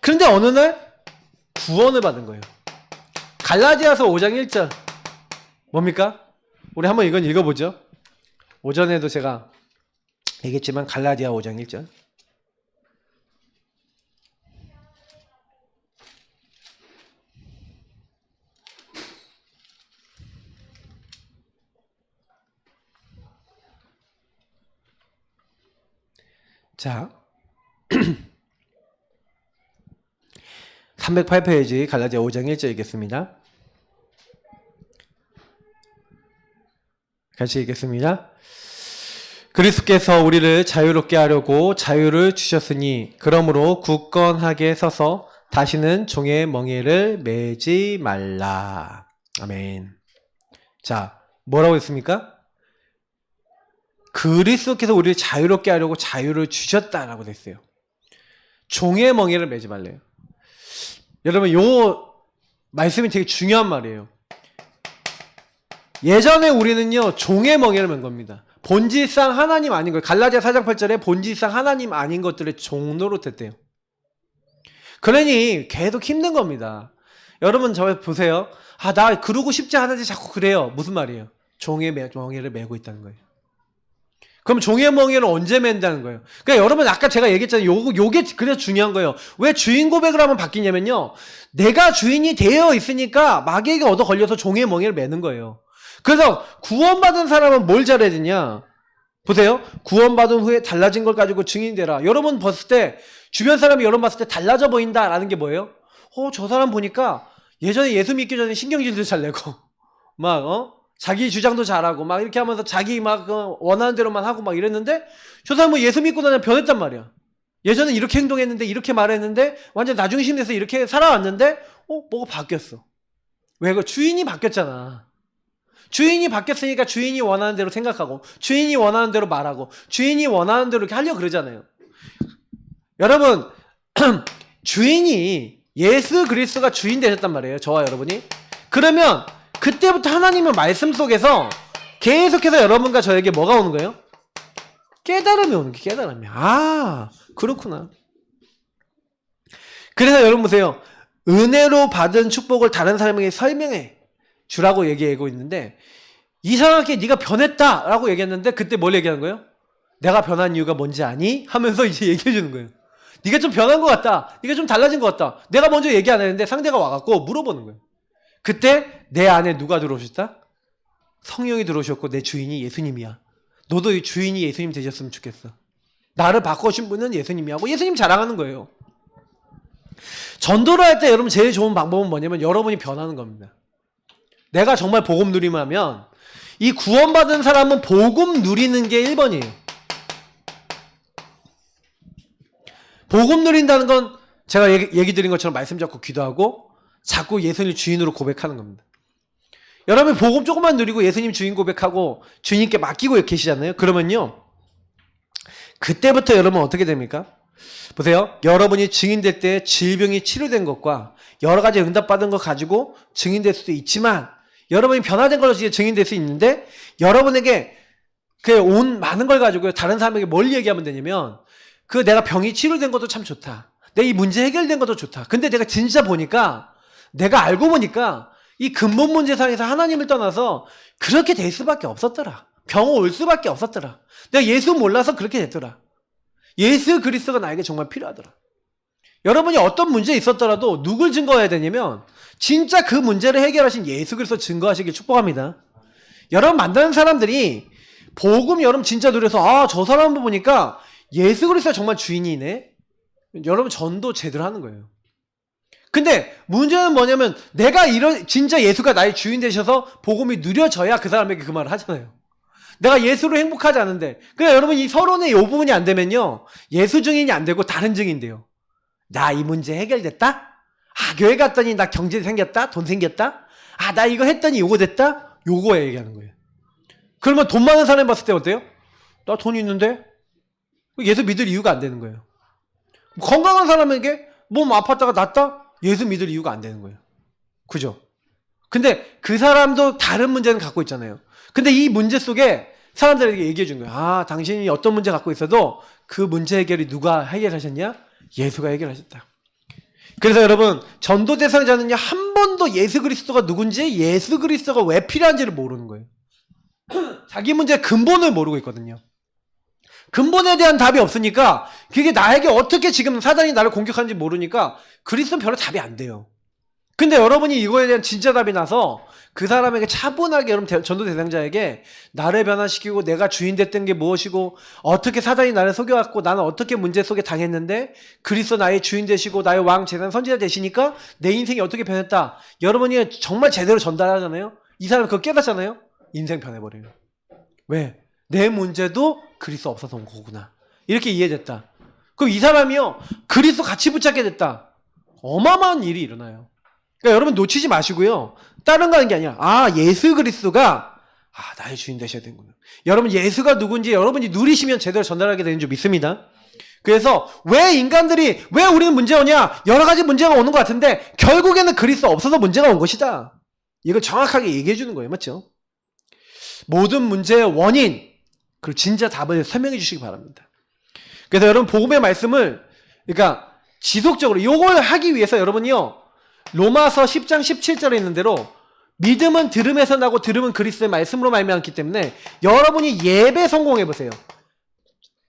Speaker 1: 그런데 어느 날 구원을 받은 거예요. 갈라디아서 5장 1절 뭡니까? 우리 한번 이건 읽어보죠. 오전에도 제가 얘기했지만 갈라디아 5장 1절. 자, 308페이지 갈라디아 5장 1절 읽겠습니다. 같이 읽겠습니다. 그리스도께서 우리를 자유롭게 하려고 자유를 주셨으니 그러므로 굳건하게 서서 다시는 종의 멍에를 매지 말라. 아멘. 자, 뭐라고 했습니까? 그리스도께서 우리를 자유롭게 하려고 자유를 주셨다라고 됐어요. 종의 멍에를 매지 말래요. 여러분 요 말씀이 되게 중요한 말이에요. 예전에 우리는요 종의 멍에를 맨 겁니다. 본질상 하나님 아닌 거예요. 갈라디아 4장 8절에 본질상 하나님 아닌 것들의 종로로 됐대요. 그러니 계속 힘든 겁니다. 여러분 저 보세요. 나 그러고 싶지 않은데 자꾸 그래요. 무슨 말이에요? 종의 멍에를 메고 있다는 거예요. 그럼 종의 멍에는 언제 맨다는 거예요? 그러니까 여러분 아까 제가 얘기했잖아요. 요게 그래서 중요한 거예요. 왜 주인 고백을 하면 바뀌냐면요. 내가 주인이 되어 있으니까 마귀에게 얻어 걸려서 종의 멍에를 매는 거예요. 그래서 구원받은 사람은 뭘 잘해야 되냐? 보세요. 구원받은 후에 달라진 걸 가지고 증인되라. 여러분 봤을 때 주변 사람이 여러분 봤을 때 달라져 보인다라는 게 뭐예요? 저 사람 보니까 예전에 예수 믿기 전에 신경질도 잘 내고 막 자기 주장도 잘하고 막 이렇게 하면서 자기 막 원하는 대로만 하고 막 이랬는데 저 사람은 예수 믿고 나면 변했단 말이야. 예전에 이렇게 행동했는데 이렇게 말했는데 완전 나중심 돼서 이렇게 살아왔는데 뭐가 바뀌었어. 왜? 그 주인이 바뀌었잖아. 주인이 바뀌었으니까 주인이 원하는 대로 생각하고 주인이 원하는 대로 말하고 주인이 원하는 대로 이렇게 하려고 그러잖아요. 여러분 주인이 예수 그리스도가 주인 되셨단 말이에요. 저와 여러분이. 그러면 그때부터 하나님의 말씀 속에서 계속해서 여러분과 저에게 뭐가 오는 거예요? 깨달음이 오는 게 깨달음이. 그렇구나. 그래서 여러분 보세요. 은혜로 받은 축복을 다른 사람에게 설명해 주라고 얘기하고 있는데 이상하게 네가 변했다라고 얘기했는데 그때 뭘 얘기하는 거예요? 내가 변한 이유가 뭔지 아니? 하면서 이제 얘기해 주는 거예요. 네가 좀 변한 것 같다. 네가 좀 달라진 것 같다. 내가 먼저 얘기 안 했는데 상대가 와갖고 물어보는 거예요. 그때 내 안에 누가 들어오셨다? 성령이 들어오셨고 내 주인이 예수님이야. 너도 이 주인이 예수님 되셨으면 좋겠어. 나를 바꾸신 분은 예수님이야 하고 예수님 자랑하는 거예요. 전도를 할 때 여러분 제일 좋은 방법은 뭐냐면 여러분이 변하는 겁니다. 내가 정말 복음 누리면 하면 이 구원받은 사람은 복음 누리는 게 1번이에요. 복음 누린다는 건 제가 얘기 드린 것처럼 말씀 잡고 기도하고 자꾸 예수님 주인으로 고백하는 겁니다. 여러분 복음 조금만 누리고 예수님 주인 고백하고 주님께 맡기고 계시잖아요. 그러면요. 그때부터 여러분 어떻게 됩니까? 보세요. 여러분이 증인될 때 질병이 치료된 것과 여러 가지 응답받은 거 가지고 증인될 수도 있지만 여러분이 변화된 걸로 증인될 수 있는데 여러분에게 그 온 많은 걸 가지고 다른 사람에게 뭘 얘기하면 되냐면 내가 병이 치료된 것도 참 좋다. 내 이 문제 해결된 것도 좋다. 근데 내가 진짜 보니까 내가 알고 보니까 이 근본 문제상에서 하나님을 떠나서 그렇게 될 수밖에 없었더라. 병 올 수밖에 없었더라. 내가 예수 몰라서 그렇게 됐더라. 예수 그리스도가 나에게 정말 필요하더라. 여러분이 어떤 문제 있었더라도 누굴 증거해야 되냐면 진짜 그 문제를 해결하신 예수 그리스도 증거하시길 축복합니다. 여러분 만나는 사람들이 복음 여러분 진짜 누려서 저 사람 보니까 예수 그리스도가 정말 주인이네. 여러분 전도 제대로 하는 거예요. 근데 문제는 뭐냐면 내가 진짜 예수가 나의 주인 되셔서 복음이 누려져야 그 사람에게 그 말을 하잖아요. 내가 예수로 행복하지 않은데 그러니까 여러분 이 서론의 이 부분이 안 되면요. 예수 증인이 안 되고 다른 증인 돼요. 나 이 문제 해결됐다? 교회 갔더니 나 경제 생겼다? 돈 생겼다? 나 이거 했더니 요거 됐다? 요거에 얘기하는 거예요. 그러면 돈 많은 사람 봤을 때 어때요? 나 돈 있는데? 예수 믿을 이유가 안 되는 거예요. 건강한 사람에게 몸 아팠다가 낫다? 예수 믿을 이유가 안 되는 거예요. 그죠? 근데 그 사람도 다른 문제는 갖고 있잖아요. 근데 이 문제 속에 사람들에게 얘기해 준 거예요. 당신이 어떤 문제 갖고 있어도 그 문제 해결이 누가 해결하셨냐? 예수가 해결하셨다. 그래서 여러분 전도 대상자는요 한 번도 예수 그리스도가 누군지 예수 그리스도가 왜 필요한지를 모르는 거예요. 자기 문제의 근본을 모르고 있거든요. 근본에 대한 답이 없으니까 그게 나에게 어떻게 지금 사단이 나를 공격하는지 모르니까 그리스도는 별로 답이 안 돼요. 근데 여러분이 이거에 대한 진짜 답이 나서 그 사람에게 차분하게 여러분 전도 대상자에게 나를 변화시키고 내가 주인 됐던 게 무엇이고 어떻게 사단이 나를 속여왔고 나는 어떻게 문제 속에 당했는데 그리스도 나의 주인 되시고 나의 왕 제단 선지자 되시니까 내 인생이 어떻게 변했다. 여러분이 정말 제대로 전달하잖아요. 이 사람 그거 깨닫잖아요. 인생 변해버려요. 왜? 내 문제도 그리스도 없어서 온 거구나. 이렇게 이해됐다. 그럼 이 사람이요 그리스도 같이 붙잡게 됐다. 어마어마한 일이 일어나요. 그러니까 여러분 놓치지 마시고요. 다른 거 하는 게 아니라 예수 그리스도가 나의 주인 되셔야 되는구나. 여러분 예수가 누군지 여러분이 누리시면 제대로 전달하게 되는 줄 믿습니다. 그래서 왜 우리는 문제가 오냐? 여러 가지 문제가 오는 것 같은데 결국에는 그리스도 없어서 문제가 온 것이다. 이걸 정확하게 얘기해 주는 거예요. 맞죠? 모든 문제의 원인 그리고 진짜 답을 설명해 주시기 바랍니다. 그래서 여러분 복음의 말씀을 그러니까 지속적으로 이걸 하기 위해서 여러분이요 로마서 10장 17절에 있는 대로 믿음은 들음에서 나고 들음은 그리스도의 말씀으로 말미암기 때문에 여러분이 예배 성공해 보세요.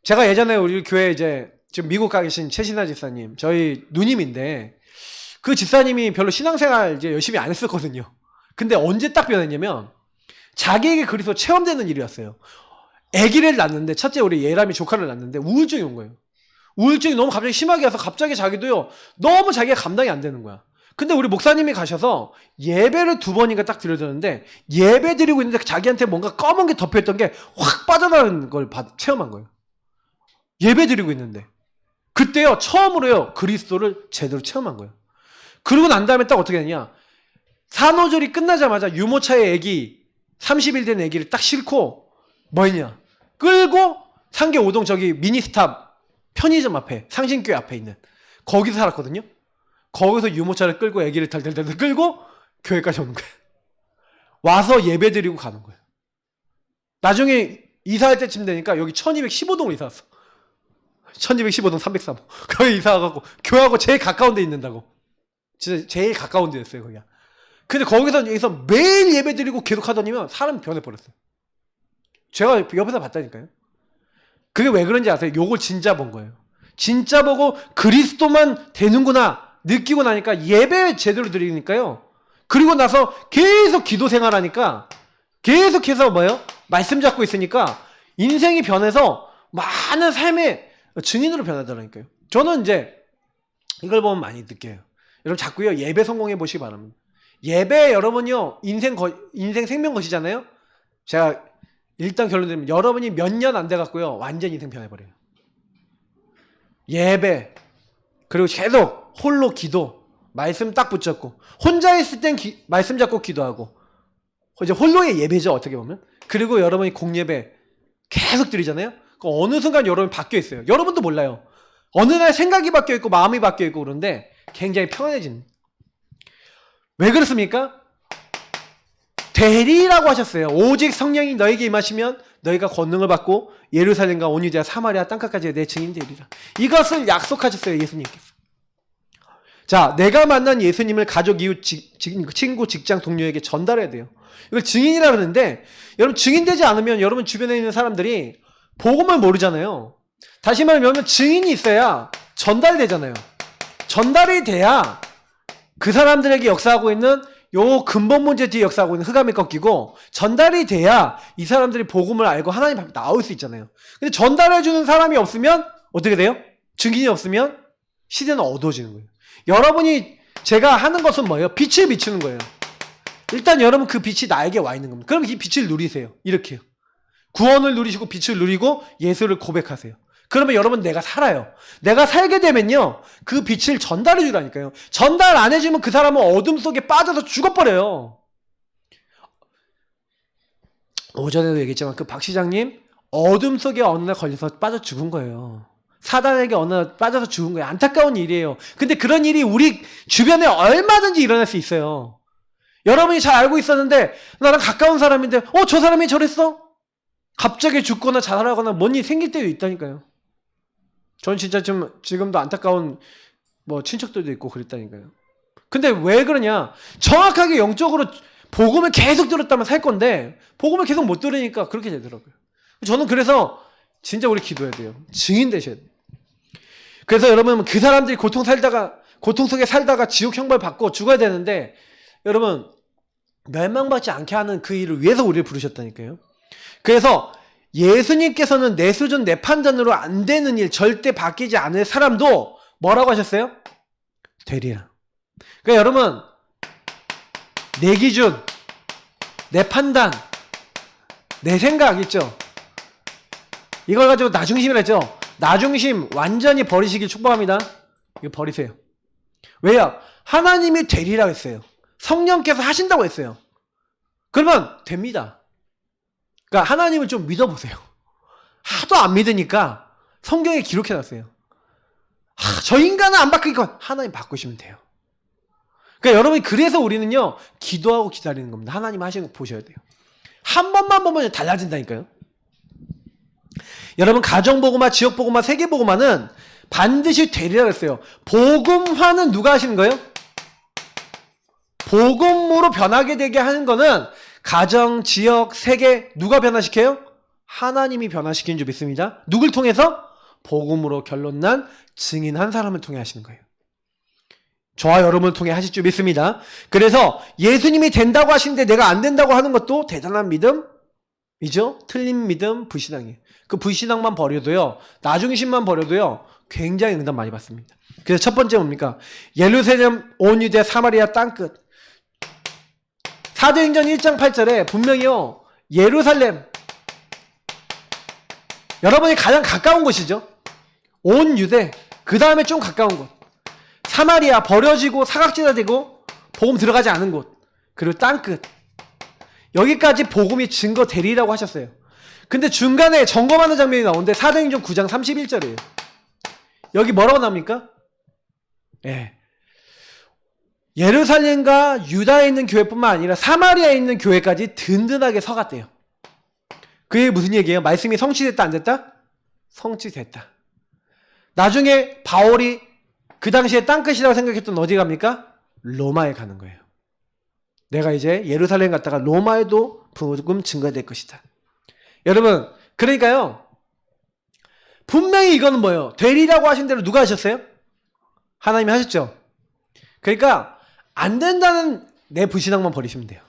Speaker 1: 제가 예전에 우리 교회 이제 지금 미국 가 계신 최신아 집사님, 저희 누님인데 그 집사님이 별로 신앙생활 이제 열심히 안 했었거든요. 근데 언제 딱 변했냐면 자기에게 그리스도 체험되는 일이 왔어요. 아기를 낳는데 첫째 우리 예람이 조카를 낳는데 우울증이 온 거예요. 우울증이 너무 갑자기 심하게 와서 갑자기 자기도요 너무 자기가 감당이 안 되는 거야. 근데 우리 목사님이 가셔서 예배를 2번인가 딱 드려줬는데 예배 드리고 있는데 자기한테 뭔가 검은 게 덮여있던 게 확 빠져나가는 걸 체험한 거예요. 예배 드리고 있는데 그때요 처음으로요 그리스도를 제대로 체험한 거예요. 그러고 난 다음에 딱 어떻게 되냐, 산후조리 끝나자마자 유모차에 애기 30일 된 애기를 딱 싣고 뭐 했냐, 끌고 상계 오동 저기 미니스탑 편의점 앞에 상신교회 앞에 있는 거기서 살았거든요. 거기서 유모차를 끌고 애기를 달달달 끌고 교회까지 오는 거예요. 와서 예배 드리고 가는 거예요. 나중에 이사할 때쯤 되니까 여기 1215동으로 이사 왔어. 1215동 303호 거기 이사 와갖고 교회하고 제일 가까운 데 있는다고. 진짜 제일 가까운 데였어요 거기가. 근데 거기서 매일 예배 드리고 계속 하더니면 사람이 변해버렸어요. 제가 옆에서 봤다니까요. 그게 왜 그런지 아세요? 요걸 진짜 본 거예요. 진짜 보고 그리스도만 되는구나 느끼고 나니까 예배 제대로 드리니까요. 그리고 나서 계속 기도 생활하니까 계속해서 뭐예요? 말씀 잡고 있으니까 인생이 변해서 많은 삶의 증인으로 변하더라니까요. 저는 이제 이걸 보면 많이 느껴요. 여러분 자꾸요 예배 성공해 보시기 바랍니다. 예배 여러분요 인생 생명 것이잖아요. 제가 일단 결론 드리면 여러분이 몇 년 안 돼 갖고요 완전 인생 변해버려요. 예배 그리고 계속 홀로 기도 말씀 딱 붙잡고 혼자 있을 땐 말씀 잡고 기도하고 이제 홀로의 예배죠 어떻게 보면. 그리고 여러분이 공예배 계속 드리잖아요. 어느 순간 여러분이 바뀌어 있어요. 여러분도 몰라요. 어느 날 생각이 바뀌어 있고 마음이 바뀌어 있고 그런데 굉장히 평안해지는. 왜 그렇습니까? 대리라고 하셨어요. 오직 성령이 너에게 임하시면 너희가 권능을 받고 예루살렘과 온 유대와 사마리아 땅끝까지 내 증인이 되리라. 이것을 약속하셨어요 예수님께서. 자, 내가 만난 예수님을 가족, 이웃, 친구, 직장 동료에게 전달해야 돼요. 이걸 증인이라 그러는데 여러분 증인되지 않으면 여러분 주변에 있는 사람들이 복음을 모르잖아요. 다시 말하면 증인이 있어야 전달되잖아요. 전달이 돼야 그 사람들에게 역사하고 있는 요 근본 문제 뒤에 역사하고 있는 흑암이 꺾이고 전달이 돼야 이 사람들이 복음을 알고 하나님 앞에 나올 수 있잖아요. 근데 전달해주는 사람이 없으면 어떻게 돼요? 증인이 없으면 시대는 어두워지는 거예요. 여러분이 제가 하는 것은 뭐예요? 빛을 비추는 거예요. 일단 여러분 그 빛이 나에게 와 있는 겁니다. 그럼 이 빛을 누리세요. 이렇게요. 구원을 누리시고 빛을 누리고 예수를 고백하세요. 그러면 여러분 내가 살아요. 내가 살게 되면요 그 빛을 전달해 주라니까요. 전달 안 해주면 그 사람은 어둠 속에 빠져서 죽어버려요. 오전에도 얘기했지만 그 박 시장님 어둠 속에 어느 날 걸려서 빠져 죽은 거예요. 사단에게 어느 날 빠져서 죽은 거예요. 안타까운 일이에요. 근데 그런 일이 우리 주변에 얼마든지 일어날 수 있어요. 여러분이 잘 알고 있었는데 나랑 가까운 사람인데 저 사람이 저랬어? 갑자기 죽거나 자살하거나 뭔 일 생길 때도 있다니까요. 전 진짜 지금도 안타까운 친척들도 있고 그랬다니까요. 근데 왜 그러냐? 정확하게 영적으로 복음을 계속 들었다면 살 건데 복음을 계속 못 들으니까 그렇게 되더라고요. 저는 그래서 진짜 우리 기도해야 돼요. 증인 되셔야 돼요. 그래서 여러분 그 사람들이 고통 속에 살다가 지옥 형벌 받고 죽어야 되는데 여러분 멸망받지 않게 하는 그 일을 위해서 우리를 부르셨다니까요. 그래서 예수님께서는 내 수준 내 판단으로 안 되는 일 절대 바뀌지 않을 사람도 뭐라고 하셨어요? 되리라. 그러니까 여러분 내 기준 내 판단 내 생각 있죠? 이걸 가지고 나중심이라 했죠? 나중심 완전히 버리시길 축복합니다. 이거 버리세요. 왜요? 하나님이 되리라고 했어요. 성령께서 하신다고 했어요. 그러면 됩니다. 그러니까 하나님을 좀 믿어보세요. 하도 안 믿으니까 성경에 기록해놨어요. 저 인간은 안 바뀌니까 하나님 바꾸시면 돼요. 그러니까 여러분이 그래서 우리는요 기도하고 기다리는 겁니다. 하나님 하시는 거 보셔야 돼요. 한 번만 보면 달라진다니까요. 여러분 가정복음화, 지역복음화, 세계복음화는 반드시 되리라고 했어요. 복음화는 누가 하시는 거예요? 복음으로 변하게 되게 하는 거는 가정, 지역, 세계 누가 변화시켜요? 하나님이 변화시킨 줄 믿습니다. 누굴 통해서? 복음으로 결론난 증인 한 사람을 통해 하시는 거예요. 저와 여러분을 통해 하실 줄 믿습니다. 그래서 예수님이 된다고 하시는데 내가 안 된다고 하는 것도 대단한 믿음이죠. 틀린 믿음, 불신앙이에요. 그 불신앙만 버려도요, 나중심만 버려도요, 굉장히 응답 많이 받습니다. 그래서 첫 번째 뭡니까? 예루살렘, 온 유대, 사마리아 땅끝. 사도행전 1장 8절에 분명히요, 예루살렘, 여러분이 가장 가까운 곳이죠. 온 유대, 그 다음에 좀 가까운 곳. 사마리아, 버려지고 사각지대가 되고 복음 들어가지 않은 곳. 그리고 땅끝. 여기까지 복음이 증거되리라고 하셨어요. 근데 중간에 점검하는 장면이 나오는데 사도행전 9장 31절이에요. 여기 뭐라고 나옵니까? 예. 예루살렘과 유다에 있는 교회뿐만 아니라 사마리아에 있는 교회까지 든든하게 서갔대요. 그게 무슨 얘기예요? 말씀이 성취됐다 안 됐다? 성취됐다. 나중에 바울이 그 당시에 땅끝이라고 생각했던 어디 갑니까? 로마에 가는 거예요. 내가 이제 예루살렘 갔다가 로마에도 복음 증거될 것이다. 여러분, 그러니까요, 분명히 이거는 뭐예요? 되리라고 하신 대로 누가 하셨어요? 하나님이 하셨죠. 그러니까 안 된다는 내 불신앙만 버리시면 돼요.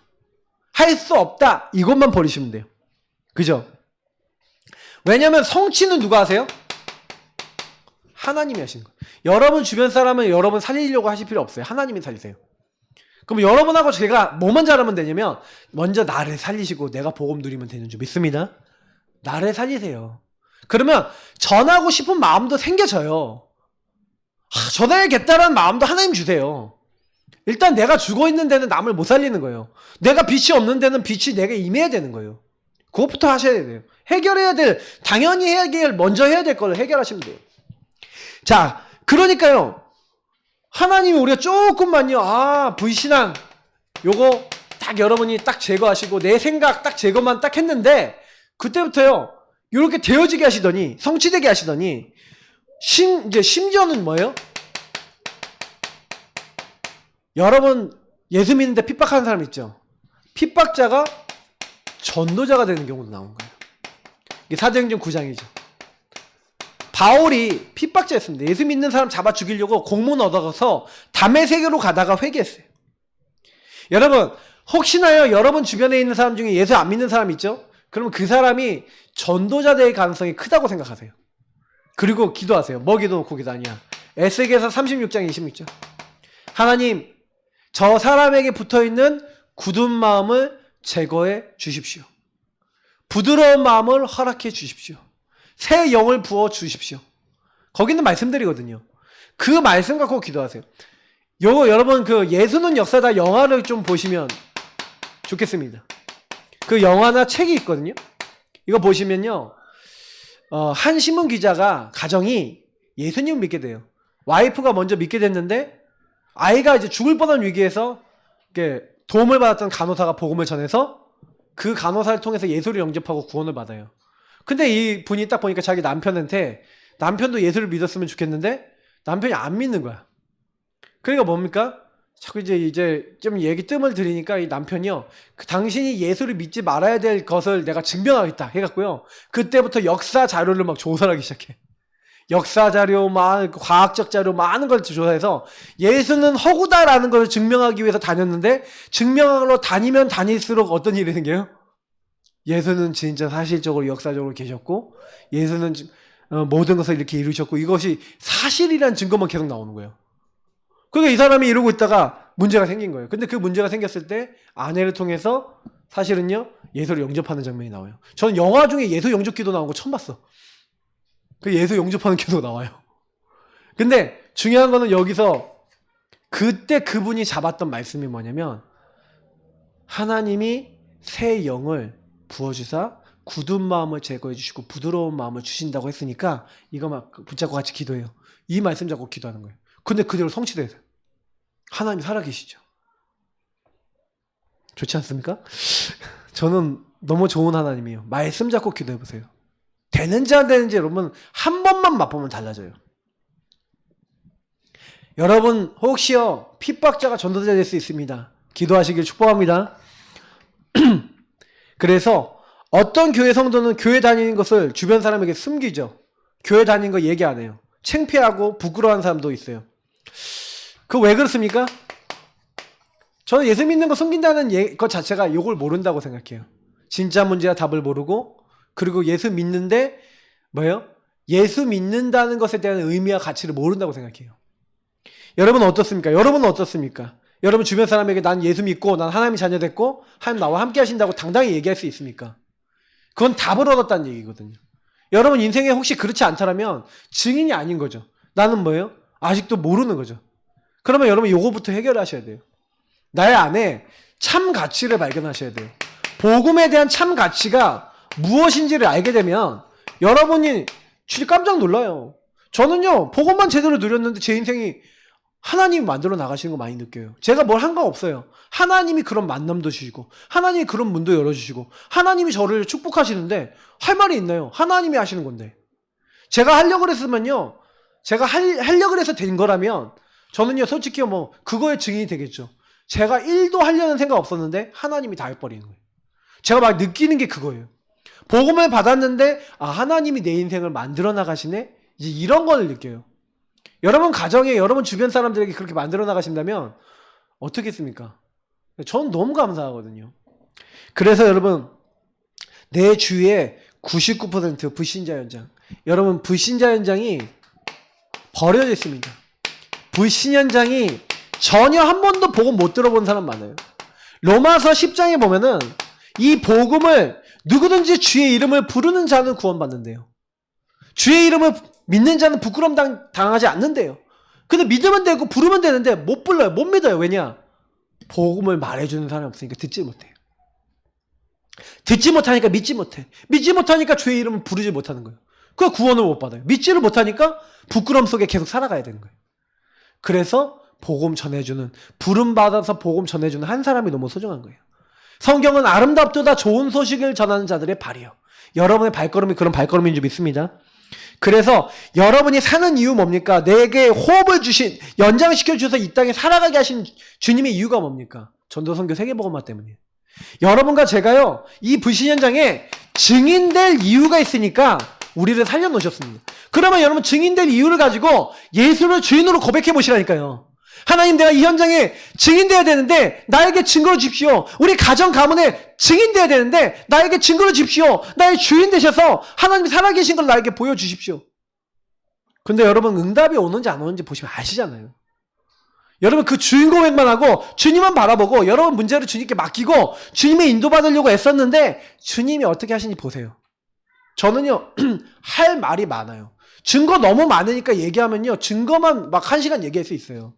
Speaker 1: 할 수 없다 이것만 버리시면 돼요. 그죠? 왜냐하면 성취는 누가 하세요? 하나님이 하시는 거예요. 여러분 주변 사람은 여러분 살리려고 하실 필요 없어요. 하나님이 살리세요. 그럼 여러분하고 제가 뭐만 잘하면 되냐면 먼저 나를 살리시고 내가 복음 누리면 되는 줄 믿습니다. 나를 살리세요. 그러면 전하고 싶은 마음도 생겨져요. 전해야겠다라는 마음도 하나님 주세요. 일단 내가 죽어 있는 데는 남을 못 살리는 거예요. 내가 빛이 없는 데는 빛이 내게 임해야 되는 거예요. 그것부터 하셔야 돼요. 해결해야 될, 당연히 먼저 해야 될 걸 해결하시면 돼요. 자, 그러니까요, 하나님이 우리가 조금만요, 불신앙 요거 딱 여러분이 딱 제거하시고 내 생각 딱 제거만 딱 했는데 그때부터요 이렇게 되어지게 하시더니 성취되게 하시더니 이제 심지어는 뭐예요? 여러분 예수 믿는데 핍박하는 사람 있죠? 핍박자가 전도자가 되는 경우도 나온 거예요. 이게 사도행전 9장이죠. 바울이 핍박자였습니다. 예수 믿는 사람 잡아 죽이려고 공문 얻어서 다메섹으로 가다가 회개했어요. 여러분 혹시나요 여러분 주변에 있는 사람 중에 예수 안 믿는 사람 있죠? 그러면 그 사람이 전도자 될 가능성이 크다고 생각하세요. 그리고 기도하세요. 뭐 기도놓고 기도 아니야. 에스겔서 36장 26절. 하나님 저 사람에게 붙어있는 굳은 마음을 제거해 주십시오. 부드러운 마음을 허락해 주십시오. 새 영을 부어 주십시오. 거기는 말씀드리거든요. 그 말씀 갖고 기도하세요. 여러분 그 예수는 역사다 영화를 좀 보시면 좋겠습니다. 그 영화나 책이 있거든요. 이거 보시면요. 한 신문 기자가 가정이 예수님을 믿게 돼요. 와이프가 먼저 믿게 됐는데 아이가 이제 죽을 뻔한 위기에서 도움을 받았던 간호사가 복음을 전해서 그 간호사를 통해서 예수를 영접하고 구원을 받아요. 근데 이 분이 딱 보니까 자기 남편한테 남편도 예수를 믿었으면 좋겠는데 남편이 안 믿는 거야. 그러니까 뭡니까? 자꾸 이제 좀 얘기 뜸을 들이니까 이 남편이요. 당신이 예수를 믿지 말아야 될 것을 내가 증명하겠다 해갖고요. 그때부터 역사 자료를 막 조사하기 시작해. 역사 자료, 과학적 자료 많은 걸 조사해서 예수는 허구다라는 걸 증명하기 위해서 다녔는데 증명하러 다니면 다닐수록 어떤 일이 생겨요? 예수는 진짜 사실적으로 역사적으로 계셨고 예수는 모든 것을 이렇게 이루셨고 이것이 사실이라는 증거만 계속 나오는 거예요. 그러니까 이 사람이 이러고 있다가 문제가 생긴 거예요. 근데 그 문제가 생겼을 때 아내를 통해서 사실은요 예수를 영접하는 장면이 나와요. 저는 영화 중에 예수 영접 기도 나온 거 처음 봤어. 그 예수 영접하는 기도가 나와요. 근데 중요한 거는 여기서 그때 그분이 잡았던 말씀이 뭐냐면 하나님이 새 영을 부어주사 굳은 마음을 제거해 주시고 부드러운 마음을 주신다고 했으니까 이거 막 붙잡고 같이 기도해요. 이 말씀 잡고 기도하는 거예요. 근데 그대로 성취돼요. 하나님이 살아계시죠. 좋지 않습니까? 저는 너무 좋은 하나님이에요. 말씀 잡고 기도해보세요. 되는지 안 되는지 여러분 한 번만 맛보면 달라져요. 여러분 혹시요 핍박자가 전도자 될 수 있습니다. 기도하시길 축복합니다. 그래서 어떤 교회 성도는 교회 다니는 것을 주변 사람에게 숨기죠. 교회 다니는 거 얘기 안 해요. 창피하고 부끄러워하는 사람도 있어요. 그거 왜 그렇습니까? 저는 예수 믿는 거 숨긴다는 것 자체가 이걸 모른다고 생각해요. 진짜 문제와 답을 모르고, 그리고 예수 믿는데 뭐예요? 예수 믿는다는 것에 대한 의미와 가치를 모른다고 생각해요. 여러분은 어떻습니까? 여러분은 어떻습니까? 여러분 주변 사람에게 난 예수 믿고 난 하나님의 자녀 됐고 하나님 나와 함께 하신다고 당당히 얘기할 수 있습니까? 그건 답을 얻었다는 얘기거든요. 여러분 인생에 혹시 그렇지 않다면 증인이 아닌 거죠. 나는 뭐예요? 아직도 모르는 거죠. 그러면 여러분 요거부터 해결하셔야 돼요. 나의 안에 참 가치를 발견하셔야 돼요. 복음에 대한 참 가치가 무엇인지를 알게 되면 여러분이 진짜 깜짝 놀라요. 저는요 복음만 제대로 누렸는데 제 인생이 하나님이 만들어 나가시는 거 많이 느껴요. 제가 뭘 한 거 없어요. 하나님이 그런 만남도 주시고 하나님이 그런 문도 열어주시고 하나님이 저를 축복하시는데 할 말이 있나요? 하나님이 하시는 건데 제가 하려고 그랬으면요 제가 하려고 그래서 된 거라면 저는요 솔직히 뭐 그거의 증인이 되겠죠. 제가 1도 하려는 생각 없었는데 하나님이 다 해버리는 거예요. 제가 막 느끼는 게 그거예요. 복음을 받았는데 아 하나님이 내 인생을 만들어 나가시네? 이제 이런 걸 느껴요. 여러분 가정에 여러분 주변 사람들에게 그렇게 만들어 나가신다면 어떻겠습니까? 전 너무 감사하거든요. 그래서 여러분 내 주위에 99% 불신자 현장, 여러분 불신자 현장이 버려져 있습니다. 불신 현장이 전혀 한 번도 복음 못 들어본 사람 많아요. 로마서 10장에 보면은 이 복음을 누구든지 주의 이름을 부르는 자는 구원받는데요. 주의 이름을 믿는 자는 부끄러움 당하지 않는데요. 근데 믿으면 되고 부르면 되는데 못 불러요. 못 믿어요. 왜냐? 복음을 말해주는 사람이 없으니까 듣지 못해요. 듣지 못하니까 믿지 못해. 믿지 못하니까 주의 이름을 부르지 못하는 거예요. 그 구원을 못 받아요. 믿지를 못하니까 부끄러움 속에 계속 살아가야 되는 거예요. 그래서 복음 전해주는, 부름 받아서 복음 전해주는 한 사람이 너무 소중한 거예요. 성경은 아름답도다 좋은 소식을 전하는 자들의 발이요. 여러분의 발걸음이 그런 발걸음인 줄 믿습니다. 그래서 여러분이 사는 이유 뭡니까? 내게 호흡을 주신, 연장시켜 주셔서 이 땅에 살아가게 하신 주님의 이유가 뭡니까? 전도선교 세계복음화 때문이에요. 여러분과 제가요 이 불신 현장에 증인될 이유가 있으니까 우리를 살려놓으셨습니다. 그러면 여러분 증인될 이유를 가지고 예수를 주인으로 고백해 보시라니까요. 하나님 내가 이 현장에 증인돼야 되는데 나에게 증거를 주십시오. 우리 가정 가문에 증인돼야 되는데 나에게 증거를 주십시오. 나의 주인 되셔서 하나님이 살아계신 걸 나에게 보여주십시오. 근데 여러분 응답이 오는지 안 오는지 보시면 아시잖아요. 여러분 그 주인 고백만 하고 주님만 바라보고 여러분 문제를 주님께 맡기고 주님의 인도받으려고 애썼는데 주님이 어떻게 하시는지 보세요. 저는요 할 말이 많아요. 증거 너무 많으니까 얘기하면요 증거만 막 1시간 얘기할 수 있어요.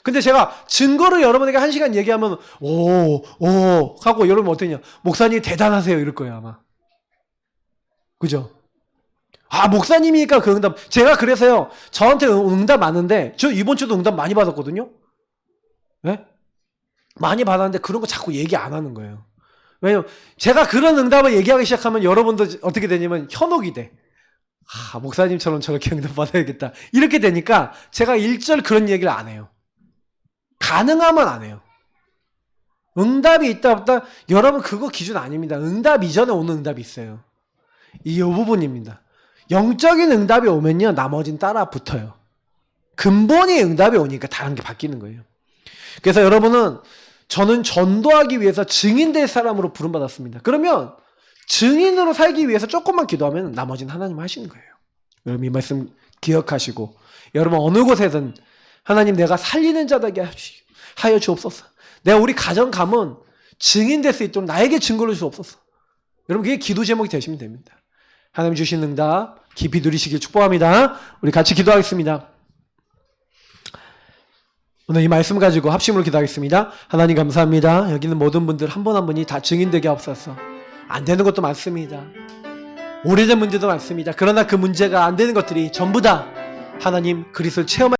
Speaker 1: 근데 제가 증거를 여러분에게 1시간 얘기하면 오 하고 여러분 어떠냐, 목사님 대단하세요 이럴 거예요 아마. 그죠? 아 목사님이니까 그 응답. 제가 그래서요 저한테 응답 많은데 저 이번 주도 응답 많이 받았거든요. 네? 많이 받았는데 그런 거 자꾸 얘기 안 하는 거예요. 왜냐면 제가 그런 응답을 얘기하기 시작하면 여러분도 어떻게 되냐면 현혹이 돼. 아 목사님처럼 저렇게 응답 받아야겠다 이렇게 되니까 제가 일절 그런 얘기를 안 해요. 가능하면 안 해요. 응답이 있다 없다 여러분 그거 기준 아닙니다. 응답 이전에 오는 응답이 있어요. 이 부분입니다. 영적인 응답이 오면요 나머지는 따라 붙어요. 근본이 응답이 오니까 다른 게 바뀌는 거예요. 그래서 여러분은 저는 전도하기 위해서 증인될 사람으로 부름받았습니다. 그러면 증인으로 살기 위해서 조금만 기도하면 나머지는 하나님 하시는 거예요. 여러분 이 말씀 기억하시고 여러분 어느 곳에든 하나님 내가 살리는 자 되게 하여 주옵소서. 내가 우리 가정 가문 증인될 수 있도록 나에게 증거를 주옵소서. 여러분 그게 기도 제목이 되시면 됩니다. 하나님 주신 응답 깊이 누리시길 축복합니다. 우리 같이 기도하겠습니다. 오늘 이 말씀 가지고 합심으로 기도하겠습니다. 하나님 감사합니다. 여기 있는 모든 분들 한 분 한 분이 다 증인되게 하옵소서. 안 되는 것도 많습니다. 오래된 문제도 많습니다. 그러나 그 문제가 안 되는 것들이 전부 다 하나님 그리스도를 체험할